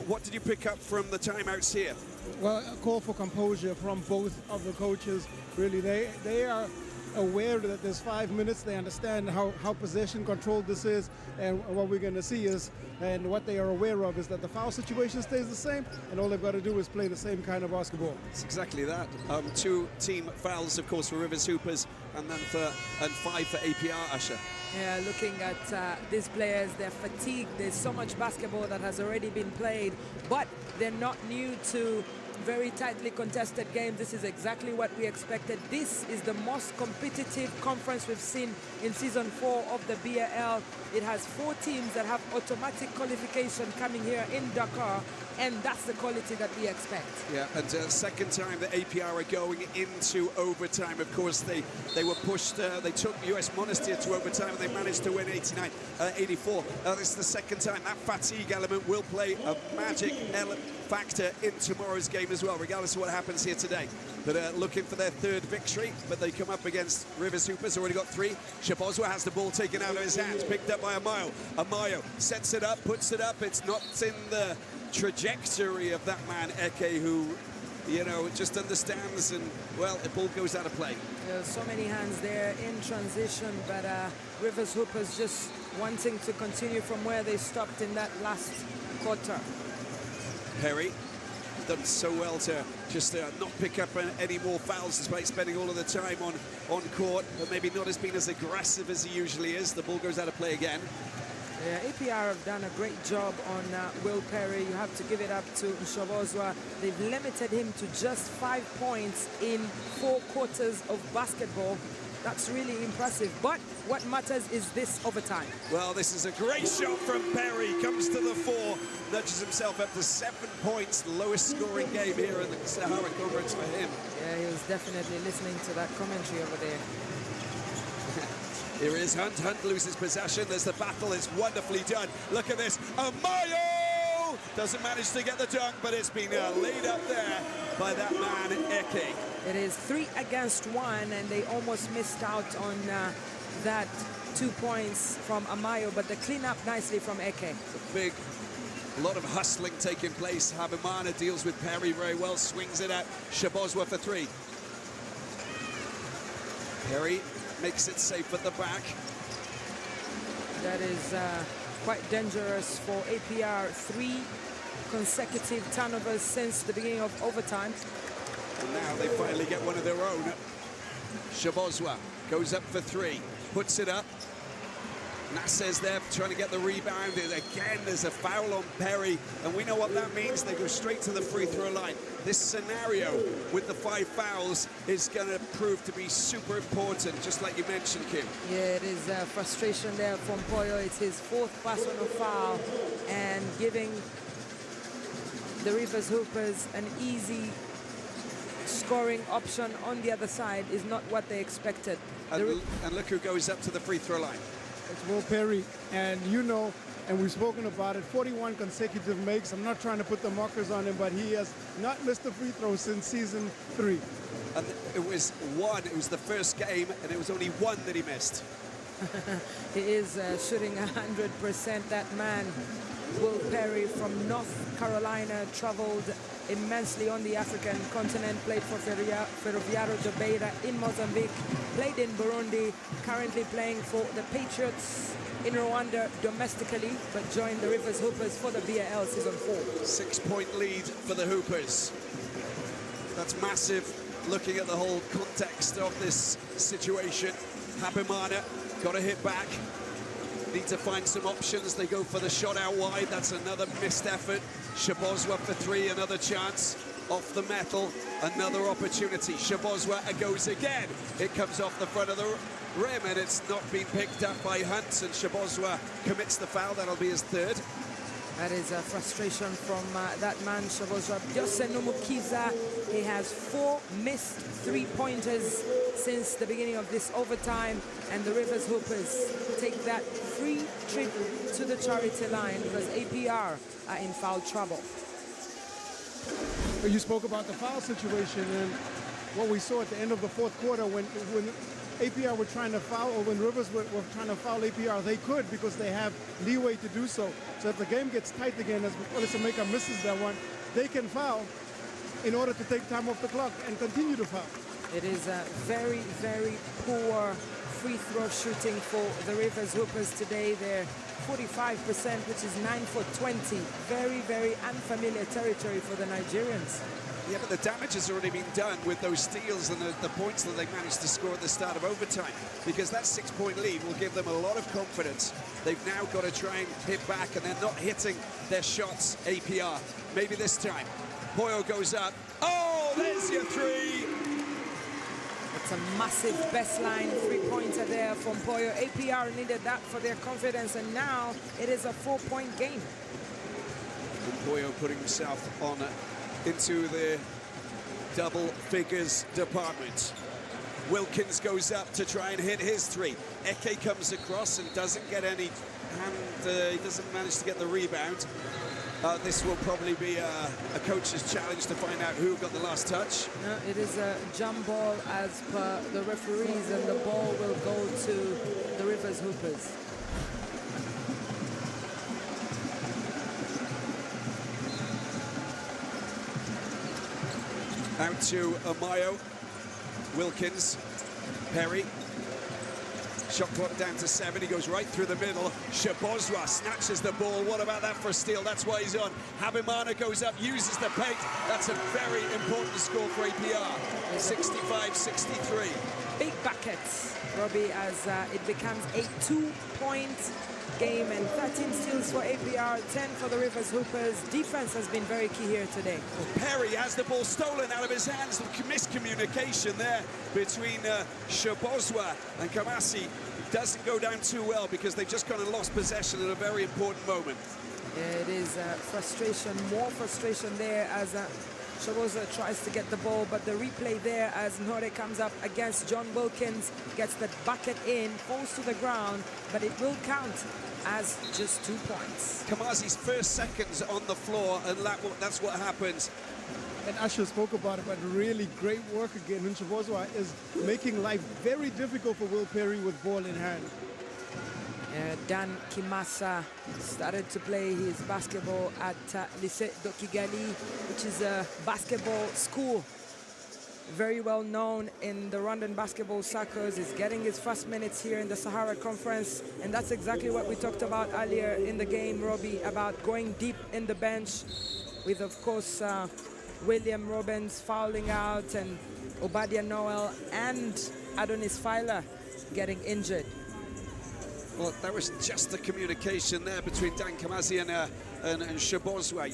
What did you pick up from the timeouts here? Well, a call for composure from both of the coaches. Really, they are aware that there's 5 minutes. They understand how possession controlled this is, and what we're going to see is, and what they are aware of is that the foul situation stays the same, and all they've got to do is play the same kind of basketball. It's exactly that. 2 team fouls, of course, for Rivers Hoopers, and then 5 for APR, Usher. Yeah, looking at these players, they're fatigued. There's so much basketball that has already been played, but they're not new to very tightly contested games. This is exactly what we expected. This is the most competitive conference we've seen in season 4 of the BAL. It has 4 teams that have automatic qualification coming here in Dakar, and that's the quality that we expect. Yeah, and second time that APR are going into overtime. Of course, they were pushed, they took US Monastir to overtime and they managed to win 89-84. This is the second time. That fatigue element will play a magic factor in tomorrow's game as well, regardless of what happens here today. But looking for their 3rd victory, but they come up against Rivers Hoopers, already got 3. Shabozwa has the ball taken out of his hands, picked up by Amayo. Amayo sets it up, puts it up. It's not in the trajectory of that man, Eke, who, you know, just understands, and, well, the ball goes out of play. There's so many hands there in transition, but Rivers Hoopers just wanting to continue from where they stopped in that last quarter. Perry done so well to just not pick up any more fouls despite spending all of the time on court, but maybe not as being as aggressive as he usually is. The ball goes out of play again. Yeah, APR have done a great job on Will Perry. You have to give it up to Shabozwa. They've limited him to just 5 points in 4 quarters of basketball. That's really impressive. But what matters is this overtime. Well, this is a great shot from Perry. Comes to the 4, nudges himself up to 7 points. Lowest scoring game here in the Sahara Conference for him. Yeah, he was definitely listening to that commentary over there. Here is Hunt. Hunt loses possession. There's the battle. It's wonderfully done. Look at this. Amayo doesn't manage to get the dunk, but it's been laid up there by that man, Eke. It is 3 against 1, and they almost missed out on that 2 points from Amayo, but they clean up nicely from Eke. A lot of hustling taking place. Habimana deals with Perry very well, swings it out. Shabozwa for 3. Perry makes it safe at the back. That is quite dangerous for APR. 3 consecutive turnovers since the beginning of overtime. And now they finally get one of their own. Shabozwa goes up for 3, puts it up. Nasser's there trying to get the rebound. And again, there's a foul on Perry, and we know what that means. They go straight to the free throw line. This scenario with the 5 fouls is going to prove to be super important, just like you mentioned, Kim. Yeah, it is frustration there from Poyo. It's his 4th personal foul, and giving the Rivers Hoopers an easy scoring option on the other side is not what they expected. And look who goes up to the free throw line. It's Will Perry, and you know, and we've spoken about it, 41 consecutive makes. I'm not trying to put the markers on him, but he has not missed a free throw since season 3. And it was 1, it was the first game, and it was only 1 that he missed. He is shooting 100%. That man, Will Perry from North Carolina, traveled immensely on the African continent, played for Ferroviario de Beira in Mozambique, played in Burundi, currently playing for the Patriots in Rwanda domestically, but joined the Rivers Hoopers for the BAL season 4. 6-point lead for the Hoopers. That's massive, looking at the whole context of this situation. Habimana got to hit back. Need to find some options. They go for the shot out wide. That's another missed effort. Shabozwa for 3, another chance. Off the metal, another opportunity. Shabozwa goes again. It comes off the front of the rim, and it's not been picked up by Hunt, and Shabozwa commits the foul. That'll be his 3rd. That is a frustration from that man, Shabozwa. Jose Numukiza, he has 4 missed 3-pointers since the beginning of this overtime, and the Rivers Hoopers take that free trip to the charity line because APR are in foul trouble. You spoke about the foul situation, and what we saw at the end of the 4th quarter when APR were trying to foul, or when Rivers were trying to foul APR, they could because they have leeway to do so. So if the game gets tight again, as Alyssa Maker misses that one, they can foul in order to take time off the clock and continue to foul. It is a very, very poor free throw shooting for the Rivers Hoopers today. They're 45%, which is 9 for 20. Very, very unfamiliar territory for the Nigerians. Yeah, but the damage has already been done with those steals and the points that they managed to score at the start of overtime, because that 6-point lead will give them a lot of confidence. They've now got to try and hit back, and they're not hitting their shots, APR. Maybe this time. Poyo goes up. Oh, there's your three. It's a massive best line three-pointer there from Poyo. APR needed that for their confidence, and now it is a 4-point game. And Poyo putting himself on into the double figures department. Wilkins goes up to try and hit his three. Eke comes across and doesn't get any hand, he doesn't manage to get the rebound. This will probably be a coach's challenge to find out who got the last touch. No, it is a jump ball as per the referees, and the ball will go to the Rivers Hoopers. Out to Amayo, Wilkins, Perry. Shot clock down to 7, he goes right through the middle. Shabozwa snatches the ball. What about that for a steal? That's why he's on. Habimana goes up, uses the paint. That's a very important score for APR. 65-63. Big buckets, Robbie, as it becomes a 2-point game, and 13 steals for APR, 10 for the Rivers Hoopers. Defense has been very key here today. Well, Perry has the ball stolen out of his hands. Miscommunication there between Shabozwa and Kamasi. Doesn't go down too well because they've just gone and lost possession at a very important moment. It is frustration, more frustration there as Shabozwa tries to get the ball, but the replay there as Nore comes up against John Wilkins, gets the bucket in, falls to the ground, but it will count as just 2 points. Kamasi's first seconds on the floor, and that's what happens. And Usher spoke about it, but really great work again. And Shabozwa is making life very difficult for Will Perry with ball in hand. Dan Kimasa started to play his basketball at Lycée de Kigali, which is a basketball school very well known in the Rwandan basketball circles. He's getting his first minutes here in the Sahara Conference, and that's exactly what we talked about earlier in the game, Robbie, about going deep in the bench with, of course, William Robbins fouling out and Obadiah Noel and Adonis Filer getting injured. Well, that was just the communication there between Dan Kamasi and Shabozwa.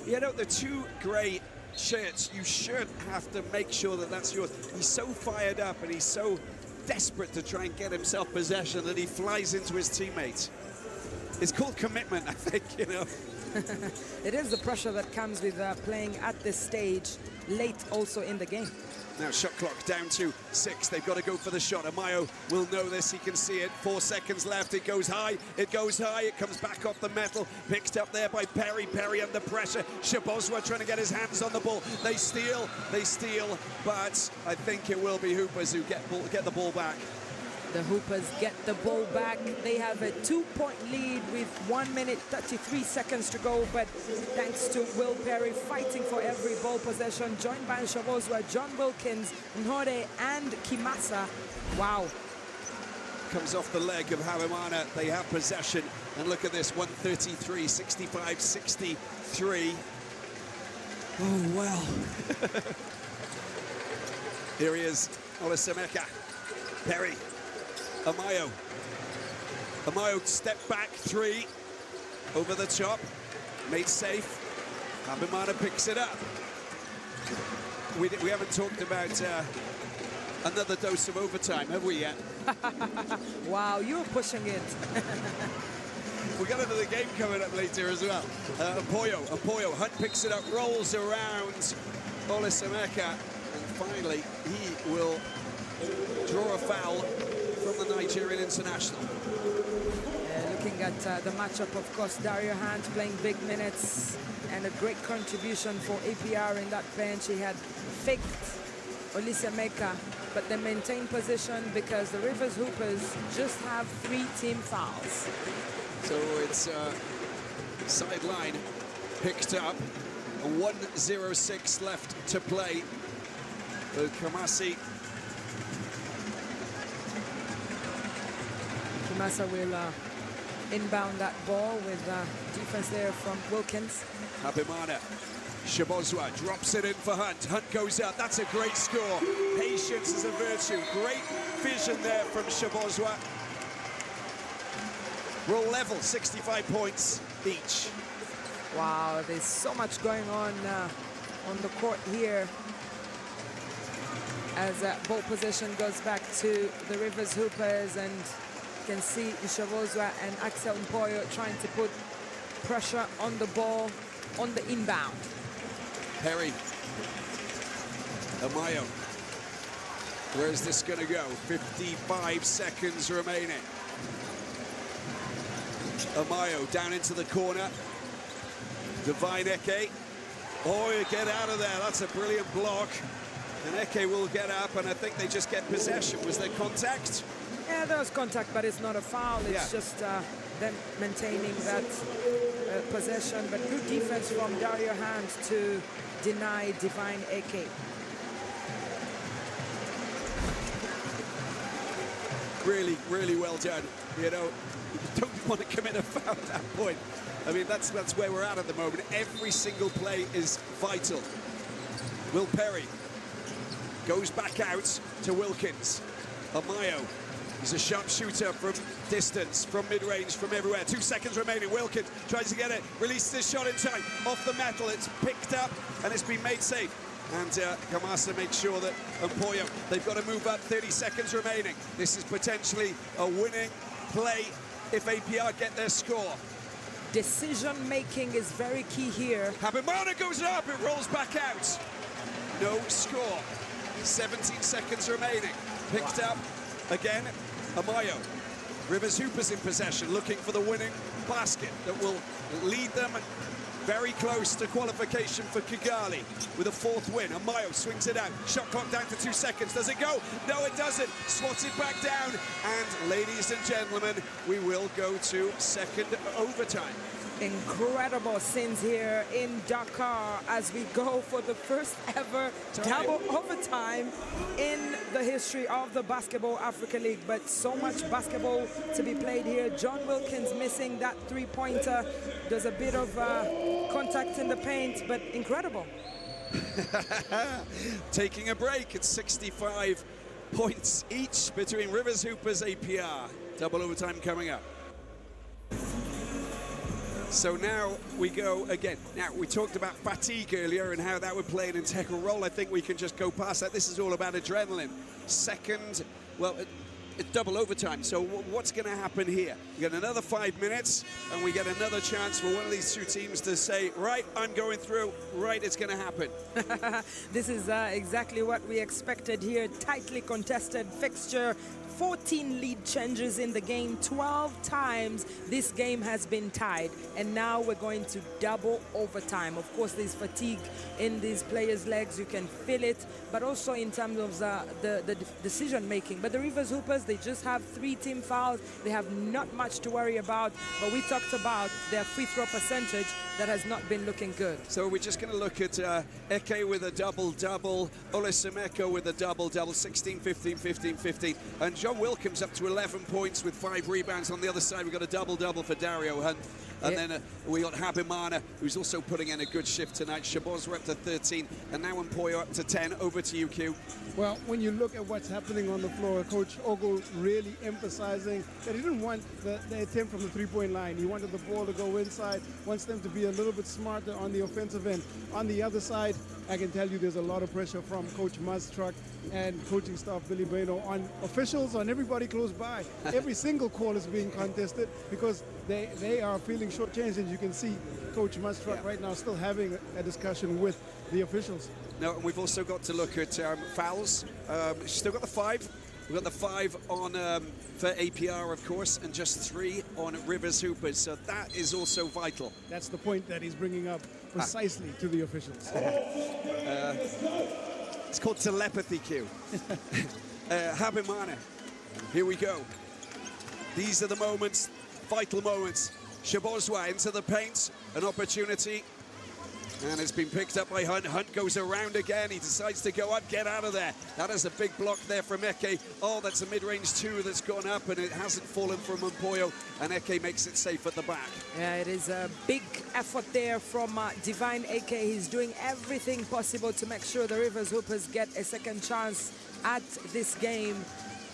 You know, the two grey shirts, you should have to make sure that that's yours. He's so fired up and he's so desperate to try and get himself possession that he flies into his teammates. It's called commitment, I think, you know. It is the pressure that comes with playing at this stage late also in the game. Now shot clock down to 6. They've got to go for the shot. Amayo will know this. He can see it. 4 seconds left. It goes high. It goes high. It comes back off the metal. Picked up there by Perry. Perry under pressure. Shabozwa trying to get his hands on the ball. They steal. But I think it will be Hoopers who get the ball back. The Hoopers get the ball back. They have a 2-point lead with 1 minute 33 seconds to go, but thanks to Will Perry fighting for every ball possession, joined by Shabozwa, John Wilkins, Nhore, and Kimasa. Wow. Comes off the leg of Habimana. They have possession, and look at this, 133, 65, 63. Oh, well. Here he is, Olasemeka. Perry. Amayo. Amayo step back 3 over the top, made safe. Habimana picks it up. We haven't talked about another dose of overtime, have we yet? Wow, you're pushing it. We got another game coming up later as well. Apoyo, Hunt picks it up, rolls around Olasemeka, and finally he will draw a foul from the Nigerian international. Looking at the matchup, of course, Dario Hunt playing big minutes and a great contribution for APR in that bench. He had faked Olasemeka, but they maintain position because the Rivers Hoopers just have 3 team fouls. So it's sideline picked up, and 1:06 left to play. Kamasi. Kimasa will inbound that ball with defense there from Wilkins. Habimana Shabozwa drops it in for Hunt. Hunt goes up. That's a great score. Patience is a virtue. Great vision there from Shabozwa. We're all level, 65 points each. Wow, there's so much going on the court here as ball possession goes back to the Rivers Hoopers, and you can see Shabozwa and Axel Mpoyo trying to put pressure on the ball on the inbound. Perry. Amayo. Where is this going to go? 55 seconds remaining. Amayo down into the corner. Divine Eke. Oh, you get out of there. That's a brilliant block. And Eke will get up, and I think they just get possession. Was there contact? Yeah, there was contact, but it's not a foul. It's just them maintaining that possession. But good defense from Dario Hand to deny Divine Eke. Really, really well done. You know, you don't want to commit a foul at that point. I mean, that's where we're at the moment. Every single play is vital. Will Perry goes back out to Wilkins. Amayo, he's a sharpshooter from distance, from mid-range, from everywhere. 2 seconds remaining. Wilkins tries to get it, releases this shot in time. Off the metal, it's picked up, and it's been made safe. And Kamasa makes sure that Mpoyo, they've got to move up, 30 seconds remaining. This is potentially a winning play if APR get their score. Decision-making is very key here. Habimana goes up, it rolls back out. No score. 17 seconds remaining. Picked up again, Amayo. Rivers Hoopers in possession, looking for the winning basket that will lead them very close to qualification for Kigali with a 4th win. Amayo swings it out. Shot clock down to 2 seconds. Does it go? No, it doesn't. Swats it back down. And ladies and gentlemen, we will go to second overtime. Incredible scenes here in Dakar as we go for the first ever double overtime in the history of the Basketball Africa League. But so much basketball to be played here. John Wilkins missing that 3-pointer. There's a bit of contact in the paint, but incredible. Taking a break. It's 65 points each between Rivers Hoopers, APR. Double overtime coming up. So now we go again. Now, we talked about fatigue earlier and how that would play an integral role. I think we can just go past that. This is all about adrenaline. Second, well, it's double overtime. So what's going to happen here? We get another 5 minutes, and we get another chance for one of these two teams to say, right, I'm going through, right, it's going to happen. This is exactly what we expected here. Tightly contested fixture. 14 lead changes in the game. 12 times this game has been tied, and now we're going to double overtime. Of course, there's fatigue in these players' legs. You can feel it, but also in terms of the decision making. But the Rivers Hoopers, they just have 3 team fouls. They have not much to worry about, but we talked about their free throw percentage that has not been looking good. So we're just going to look at Eke with a double-double, Olesemeko with a double-double, 16, 15, 15, 15, and John Wilkins up to 11 points with 5 rebounds. On the other side, we've got a double-double for Dario Hunt. And then we got Habimana, who's also putting in a good shift tonight. Shabozwa up to 13, and now Mpoyo up to 10. Over to you, Q. Well, when you look at what's happening on the floor, Coach Ogle really emphasizing that he didn't want the attempt from the 3-point line. He wanted the ball to go inside, wants them to be a little bit smarter on the offensive end. On the other side, I can tell you there's a lot of pressure from Coach Maztruck and coaching staff Billy Bueno on officials, on everybody close by. Every single call is being contested because they are feeling shortchanged, and you can see Coach Maztruck right now still having a discussion with the officials. No, and we've also got to look at fouls. Still got the 5. We've got the 5 on for APR, of course, and just 3 on Rivers Hoopers. So that is also vital. That's the point that he's bringing up precisely to the officials. It's called telepathy, Q. Habimana, here we go. These are the moments, vital moments. Shabozwa into the paint, an opportunity. And it's been picked up by Hunt. Hunt goes around again. He decides to go up, get out of there. That is a big block there from Eke. Oh, that's a mid-range two that's gone up, and it hasn't fallen from Mpoyo. And Eke makes it safe at the back. Yeah, it is a big effort there from Divine Eke. He's doing everything possible to make sure the Rivers Hoopers get a second chance at this game.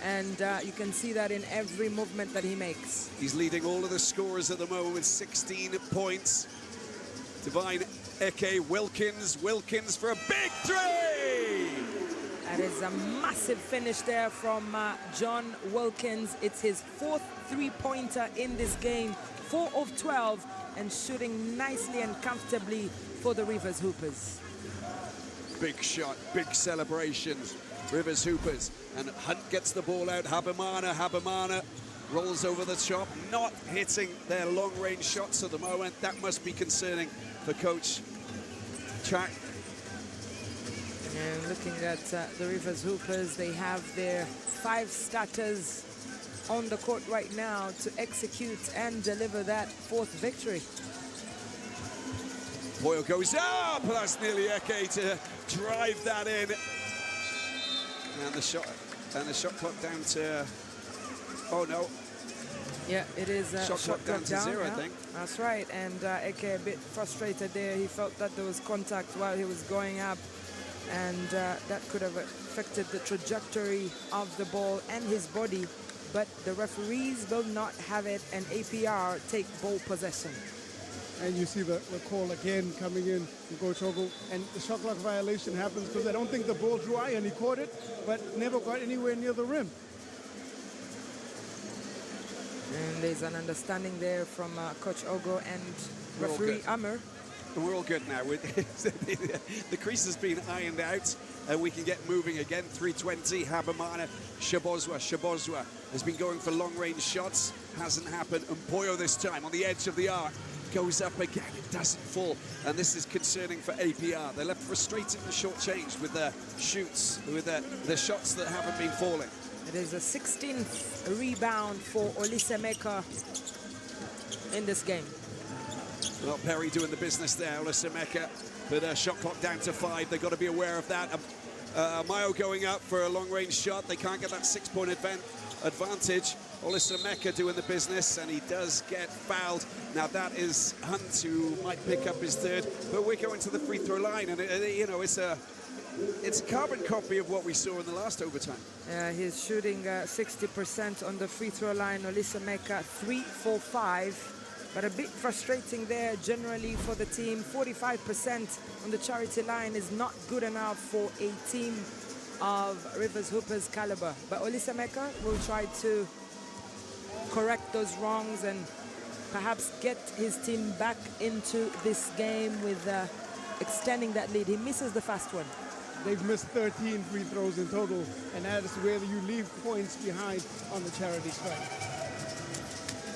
And you can see that in every movement that he makes. He's leading all of the scorers at the moment with 16 points. Divine Eke, Wilkins for a big three! That is a massive finish there from John Wilkins. It's his fourth three-pointer in this game, 4 of 12, and shooting nicely and comfortably for the Rivers Hoopers. Big shot, big celebrations. Rivers Hoopers, and Hunt gets the ball out. Habamana rolls over the top, not hitting their long-range shots at the moment. That must be concerning for Coach Chak. And looking at the Rivers Hoopers, they have their 5 starters on the court right now to execute and deliver that 4th victory. Boyle goes up, that's nearly Eke to drive that in. And the shot clock down to, oh no. Yeah, it is shot clock down to 0, yeah. I think. That's right, and Eke a bit frustrated there. He felt that there was contact while he was going up, and that could have affected the trajectory of the ball and his body, but the referees will not have it, and APR take ball possession. And you see the call again coming in from Coach Ogo. And the shot clock violation happens because I don't think the ball drew high, and he caught it, but never got anywhere near the rim. And there's an understanding there from Coach Ogo and referee Amr. We're all good now. The crease has been ironed out, and we can get moving again. 320, Habamana, Shabozwa has been going for long-range shots. Hasn't happened. Mpoyo this time on the edge of the arc. Goes up again, it doesn't fall, and this is concerning for APR. They're left frustratingly shortchanged with their shoots, with the shots that haven't been falling. It is a 16th rebound for Olisemeka in this game. Well, Perry doing the business there, Olisemeka, but shot clock down to 5. They've got to be aware of that. Mayo going up for a long-range shot. They can't get that 6-point advantage. Olisemeka doing the business, and he does get fouled. Now that is Hunt, who might pick up his 3rd, but we're going to the free throw line, and you know, it's a carbon copy of what we saw in the last overtime. Yeah, he's shooting 60% on the free throw line. Olisemeka 3 for 5, but a bit frustrating there generally for the team. 45% on the charity line is not good enough for a team of Rivers Hoopers caliber, but Olisemeka will try to correct those wrongs and perhaps get his team back into this game with extending that lead. He misses the fast one. They've missed 13 free throws in total, and that is where you leave points behind on the charity stripe.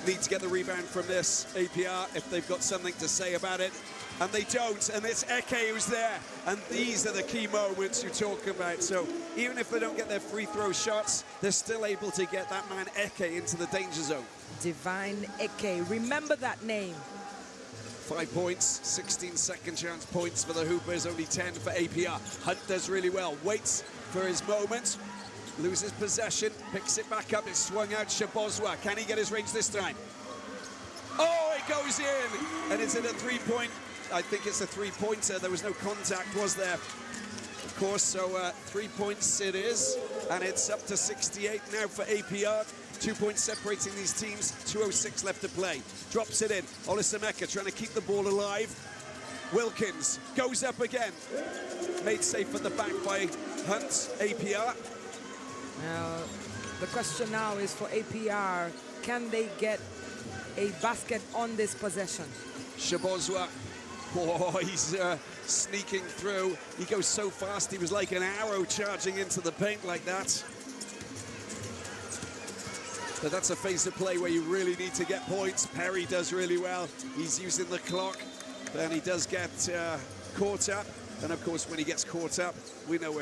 Need to get the rebound from this, APR, if they've got something to say about it. And they don't, and it's Eke who's there. And these are the key moments you talk about. So even if they don't get their free throw shots, they're still able to get that man Eke into the danger zone. Divine Eke, remember that name. 5 points, 16 second chance points for the Hoopers, only 10 for APR. Hunt does really well, waits for his moment, loses possession, picks it back up, it's swung out. Shabozwa, can he get his range this time? Oh, it goes in, and it's in a 3-point. I think it's a 3-pointer. There was no contact, was there? Of course, so 3 points it is, and it's up to 68 now for APR. 2 points separating these teams, 2:06 left to play. Drops it in, Olisemeka trying to keep the ball alive. Wilkins goes up again. Made safe at the back by Hunt, APR. Now, the question now is for APR, can they get a basket on this possession? Shabozwa, oh, he's sneaking through. He goes so fast, he was like an arrow charging into the paint like that. But that's a phase of play where you really need to get points. Perry does really well. He's using the clock, and he does get caught up. And of course, when he gets caught up, we know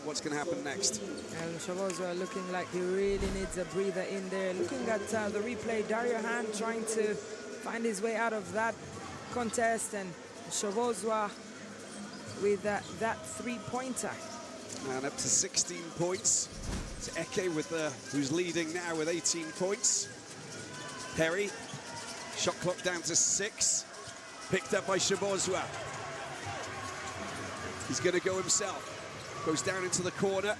what's going to happen next. And Shabozwa looking like he really needs a breather in there. Looking at the replay, Dario Han trying to find his way out of that contest, and Shabozwa with that three-pointer. And up to 16 points. It's Eke with who's leading now with 18 points. Perry, shot clock down to 6. Picked up by Shabozwa. He's going to go himself. Goes down into the corner.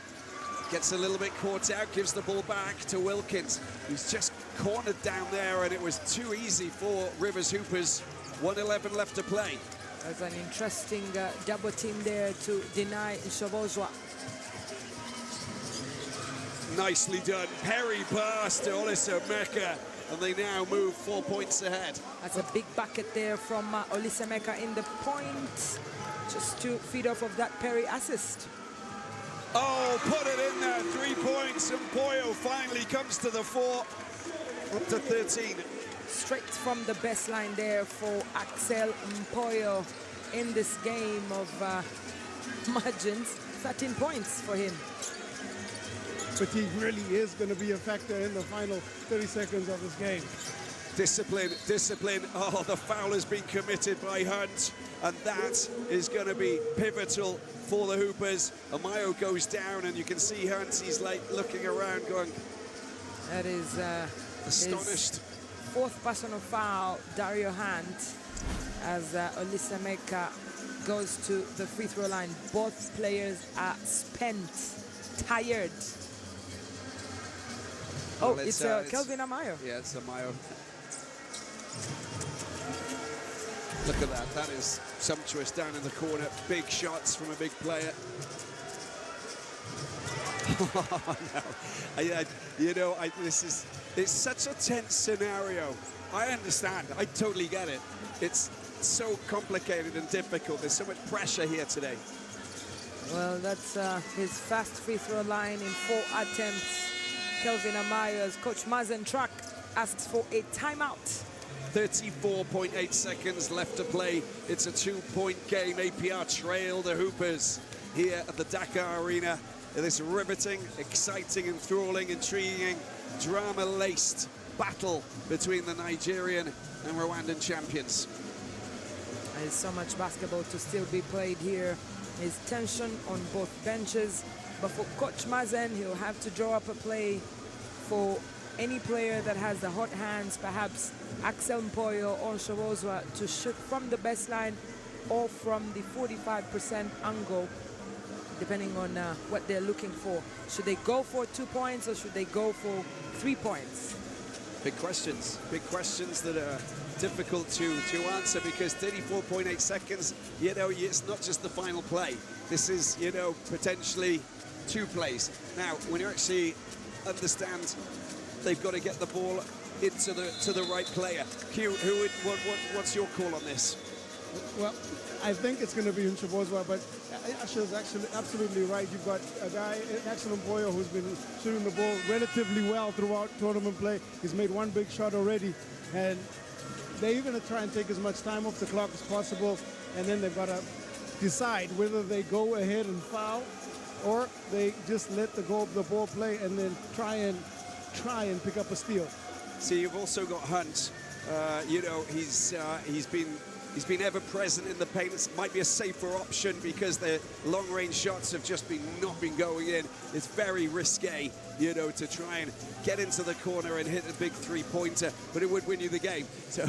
Gets a little bit caught out, gives the ball back to Wilkins. He's just cornered down there, and it was too easy for Rivers Hoopers. 1:11 left to play. There's an interesting double team there to deny Shabozwa. Nicely done. Perry pass to Olisameka, and they now move 4 points ahead. That's a big bucket there from Olisameka in the point, just to feed off of that Perry assist. Oh, put it in there, 3 points, and Poyo finally comes to the fore, up to 13. Straight from the best line there for Axel Mpoyo in this game of margins. 13 points for him. Fatigue really is going to be a factor in the final 30 seconds of this game. Discipline, discipline. Oh, the foul has been committed by Hunt, and that is going to be pivotal for the Hoopers. Amayo goes down, and you can see Hunt, he's like looking around going... That is astonished. Fourth personal foul, Dario Hunt, as Olisameka goes to the free throw line. Both players are spent, tired. Oh, well, it's Kelvin Amayo. Yeah, it's Amayo. Look at that. That is sumptuous down in the corner. Big shots from a big player. Oh, no. It's such a tense scenario. I understand. I totally get it. It's so complicated and difficult. There's so much pressure here today. Well, that's his fast free throw line in 4 attempts. Kelvin Amayo, as Coach Mazen Track asks for a timeout. 34.8 seconds left to play. It's a 2-point game. APR trail the Hoopers here at the Dakar Arena. This riveting, exciting, enthralling, intriguing, drama-laced battle between the Nigerian and Rwandan champions. There's so much basketball to still be played here. There's tension on both benches, but for Coach Mazen, he'll have to draw up a play for any player that has the hot hands, perhaps Axel Mpoyo or Shabozwa, to shoot from the baseline or from the 45% angle, depending on what they're looking for. Should they go for 2 points or should they go for 3 points? Big questions that are difficult to answer, because 34.8 seconds, it's not just the final play. This is, potentially 2 plays. Now, when you actually understand they've got to get the ball into the right player. Q, what's your call on this? Well, I think it's going to be Shabozwa, but Asha's actually absolutely right. You've got a guy, Axel Mpoyo, who's been shooting the ball relatively well throughout tournament play. He's made 1 big shot already, and they're going to try and take as much time off the clock as possible, and then they've got to decide whether they go ahead and foul or they just let the ball play and then try and pick up a steal. See, you've also got Hunt. He's been ever present in the paint. It might be a safer option because the long-range shots have just not been going in. It's very risque, to try and get into the corner and hit a big 3-pointer, but it would win you the game. So,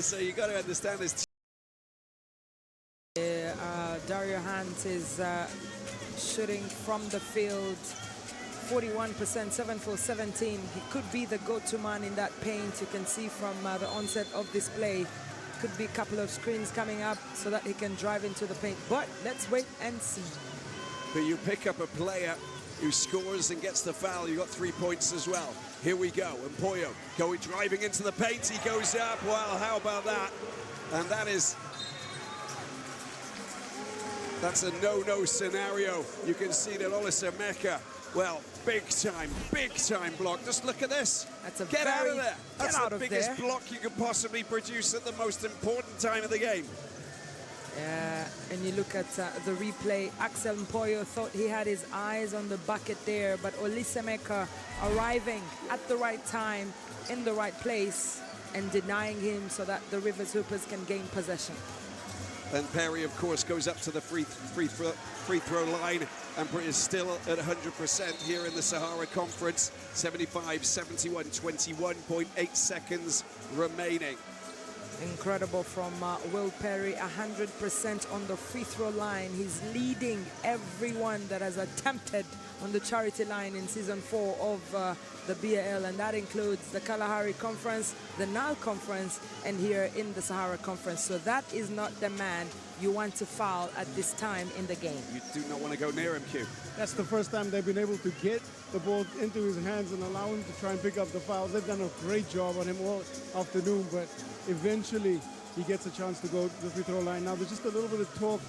so you got to understand this. Dario Hunt is shooting from the field 41%, 7 for 17. He could be the go-to man in that paint. You can see from the onset of this play. Could be a couple of screens coming up so that he can drive into the paint. But let's wait and see. But you pick up a player who scores and gets the foul. You got 3 points as well. Here we go. And Mpoyo driving into the paint. He goes up. Well, how about that? And that's a no-no scenario. You can see that Olisameka, well, big time block. Just look at this. That's a Get out of there. That's the biggest block you could possibly produce at the most important time of the game. Yeah, and you look at the replay. Axel Mpoyo thought he had his eyes on the bucket there, but Olisameka arriving at the right time, in the right place, and denying him so that the Rivers Hoopers can gain possession. And Perry, of course, goes up to the free throw line and is still at 100% here in the Sahara Conference. 75-71, 21.8 seconds remaining. Incredible from Will Perry, 100% on the free throw line. He's leading everyone that has attempted on the charity line in season 4 of the BAL, and that includes the Kalahari Conference, the Nile Conference, and here in the Sahara Conference. So that is not the man you want to foul at this time in the game. You do not want to go near him, Q. That's the first time they've been able to get the ball into his hands and allow him to try and pick up the fouls. They've done a great job on him all afternoon, but eventually he gets a chance to go to the free throw line. Now there's just a little bit of talk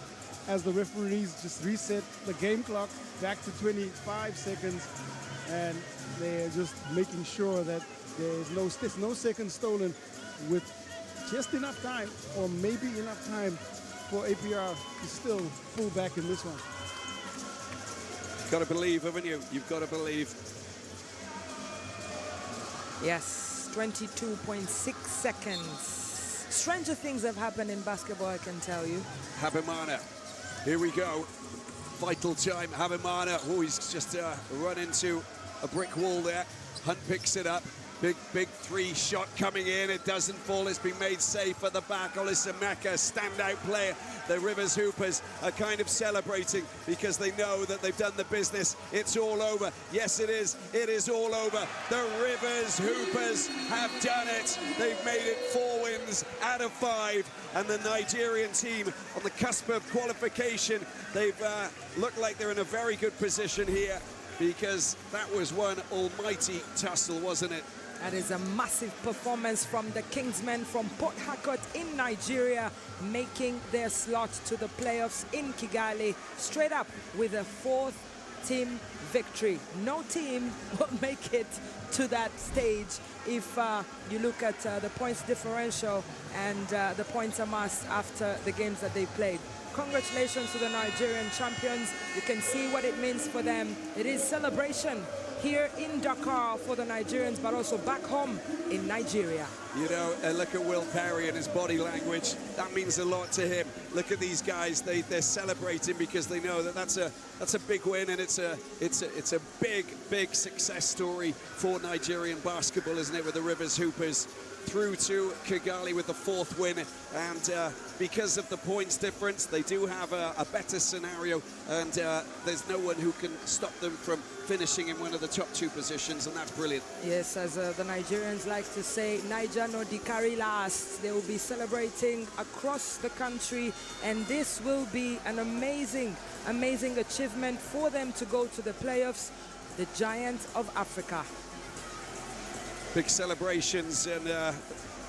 as the referees just reset the game clock back to 25 seconds, and they're just making sure that there's no seconds stolen, with just enough time, or maybe enough time, for APR to still pull back in this one. Got to believe, haven't you? You've got to believe. Yes, 22.6 seconds. Stranger things have happened in basketball, I can tell you. Habimana, here we go. Vital time, Habimana. Oh, he's just run into a brick wall there. Hunt picks it up. Big three shot coming in. It doesn't fall. It's been made safe at the back. Olisameka, standout player. The Rivers Hoopers are kind of celebrating because they know that they've done the business. It's all over. Yes, it is. It is all over. The Rivers Hoopers have done it. They've made it 4 wins out of 5. And the Nigerian team on the cusp of qualification, they've looked like they're in a very good position here, because that was one almighty tussle, wasn't it? That is a massive performance from the Kingsmen from Port Harcourt in Nigeria, making their slot to the playoffs in Kigali, straight up with a 4th team victory. No team will make it to that stage if you look at the points differential and the points amassed after the games that they played. Congratulations to the Nigerian champions. You can see what it means for them. It is celebration here in Dakar for the Nigerians, but also back home in Nigeria. You know, look at Will Perry and his body language. That means a lot to him. Look at these guys. They're celebrating because they know that that's a big win, and it's a big success story for Nigerian basketball, isn't it? With the Rivers Hoopers through to Kigali with the 4th win, and because of the points difference, they do have a better scenario, and there's no one who can stop them from finishing in one of the top 2 positions, and that's brilliant. Yes, as the Nigerians like to say, Niger no Dikari last. They will be celebrating across the country, and this will be an amazing achievement for them to go to the playoffs, the Giants of Africa. Big celebrations, and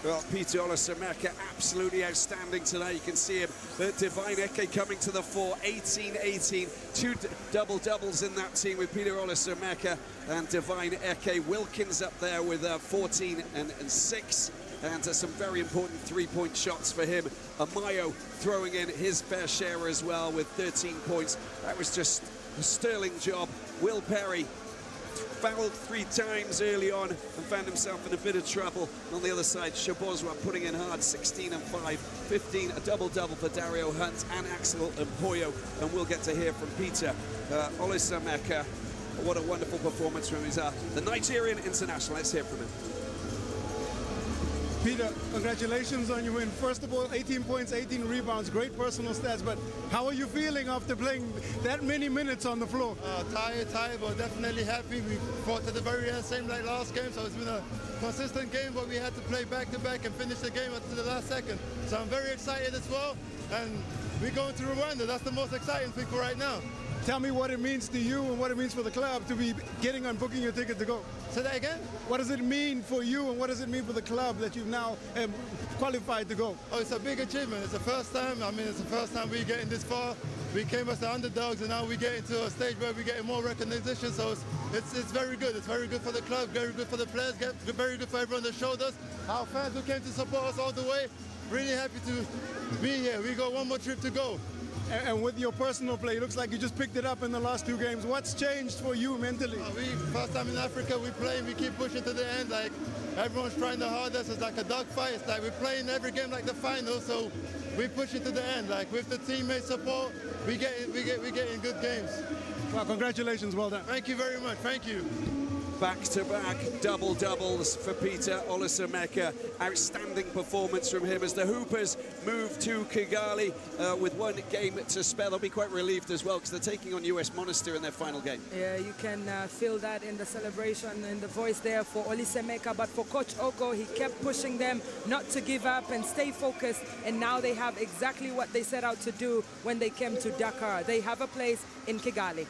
well, Peter Olasameka absolutely outstanding tonight. You can see him. Divine Eke coming to the fore, 18-18, 2 double-doubles in that team with Peter Olasameka and Divine Eke. Wilkins up there with 14 and 6, and some very important 3-point shots for him. Amayo throwing in his fair share as well with 13 points. That was just a sterling job. Will Perry fouled 3 times early on and found himself in a bit of trouble. And on the other side, Shabozwa putting in hard, 16 and 5, 15, a double-double for Dario Hunt and Axel Mpoyo. And we'll get to hear from Peter Olisameka. What a wonderful performance from him. The Nigerian international. Let's hear from him. Peter, congratulations on your win. First of all, 18 points, 18 rebounds, great personal stats, but how are you feeling after playing that many minutes on the floor? Tired, but definitely happy. We fought at the very end, same like last game, so it's been a consistent game, but we had to play back-to-back and finish the game until the last second. So I'm very excited as well, and we're going to Rwanda. That's the most exciting thing for right now. Tell me what it means to you and what it means for the club to be getting and booking your ticket to go. Say that again? What does it mean for you and what does it mean for the club that you've now qualified to go? Oh, it's a big achievement. It's the first time. I mean, it's the first time we're getting this far. We came as the underdogs, and now we get into a stage where we're getting more recognition. So it's very good. It's very good for the club, very good for the players, very good for everyone that showed us. Our fans who came to support us all the way. Really happy to be here. We got one more trip to go. And with your personal play, it looks like you just picked it up in the last 2 games. What's changed for you mentally? First time in Africa, we play, we keep pushing to the end. Like, everyone's trying the hardest. It's like a dogfight. It's like we're playing every game like the final, so we push it to the end. Like, with the teammate support, we get in good games. Well, congratulations. Well done. Thank you very much. Thank you. Back-to-back double-doubles for Peter Olisameka. Outstanding performance from him as the Hoopers move to Kigali with 1 game to spare. They'll be quite relieved as well because they're taking on US Monastir in their final game. Yeah, you can feel that in the celebration, in the voice there for Olisameka. But for Coach Oko, he kept pushing them not to give up and stay focused. And now they have exactly what they set out to do when they came to Dakar. They have a place in Kigali.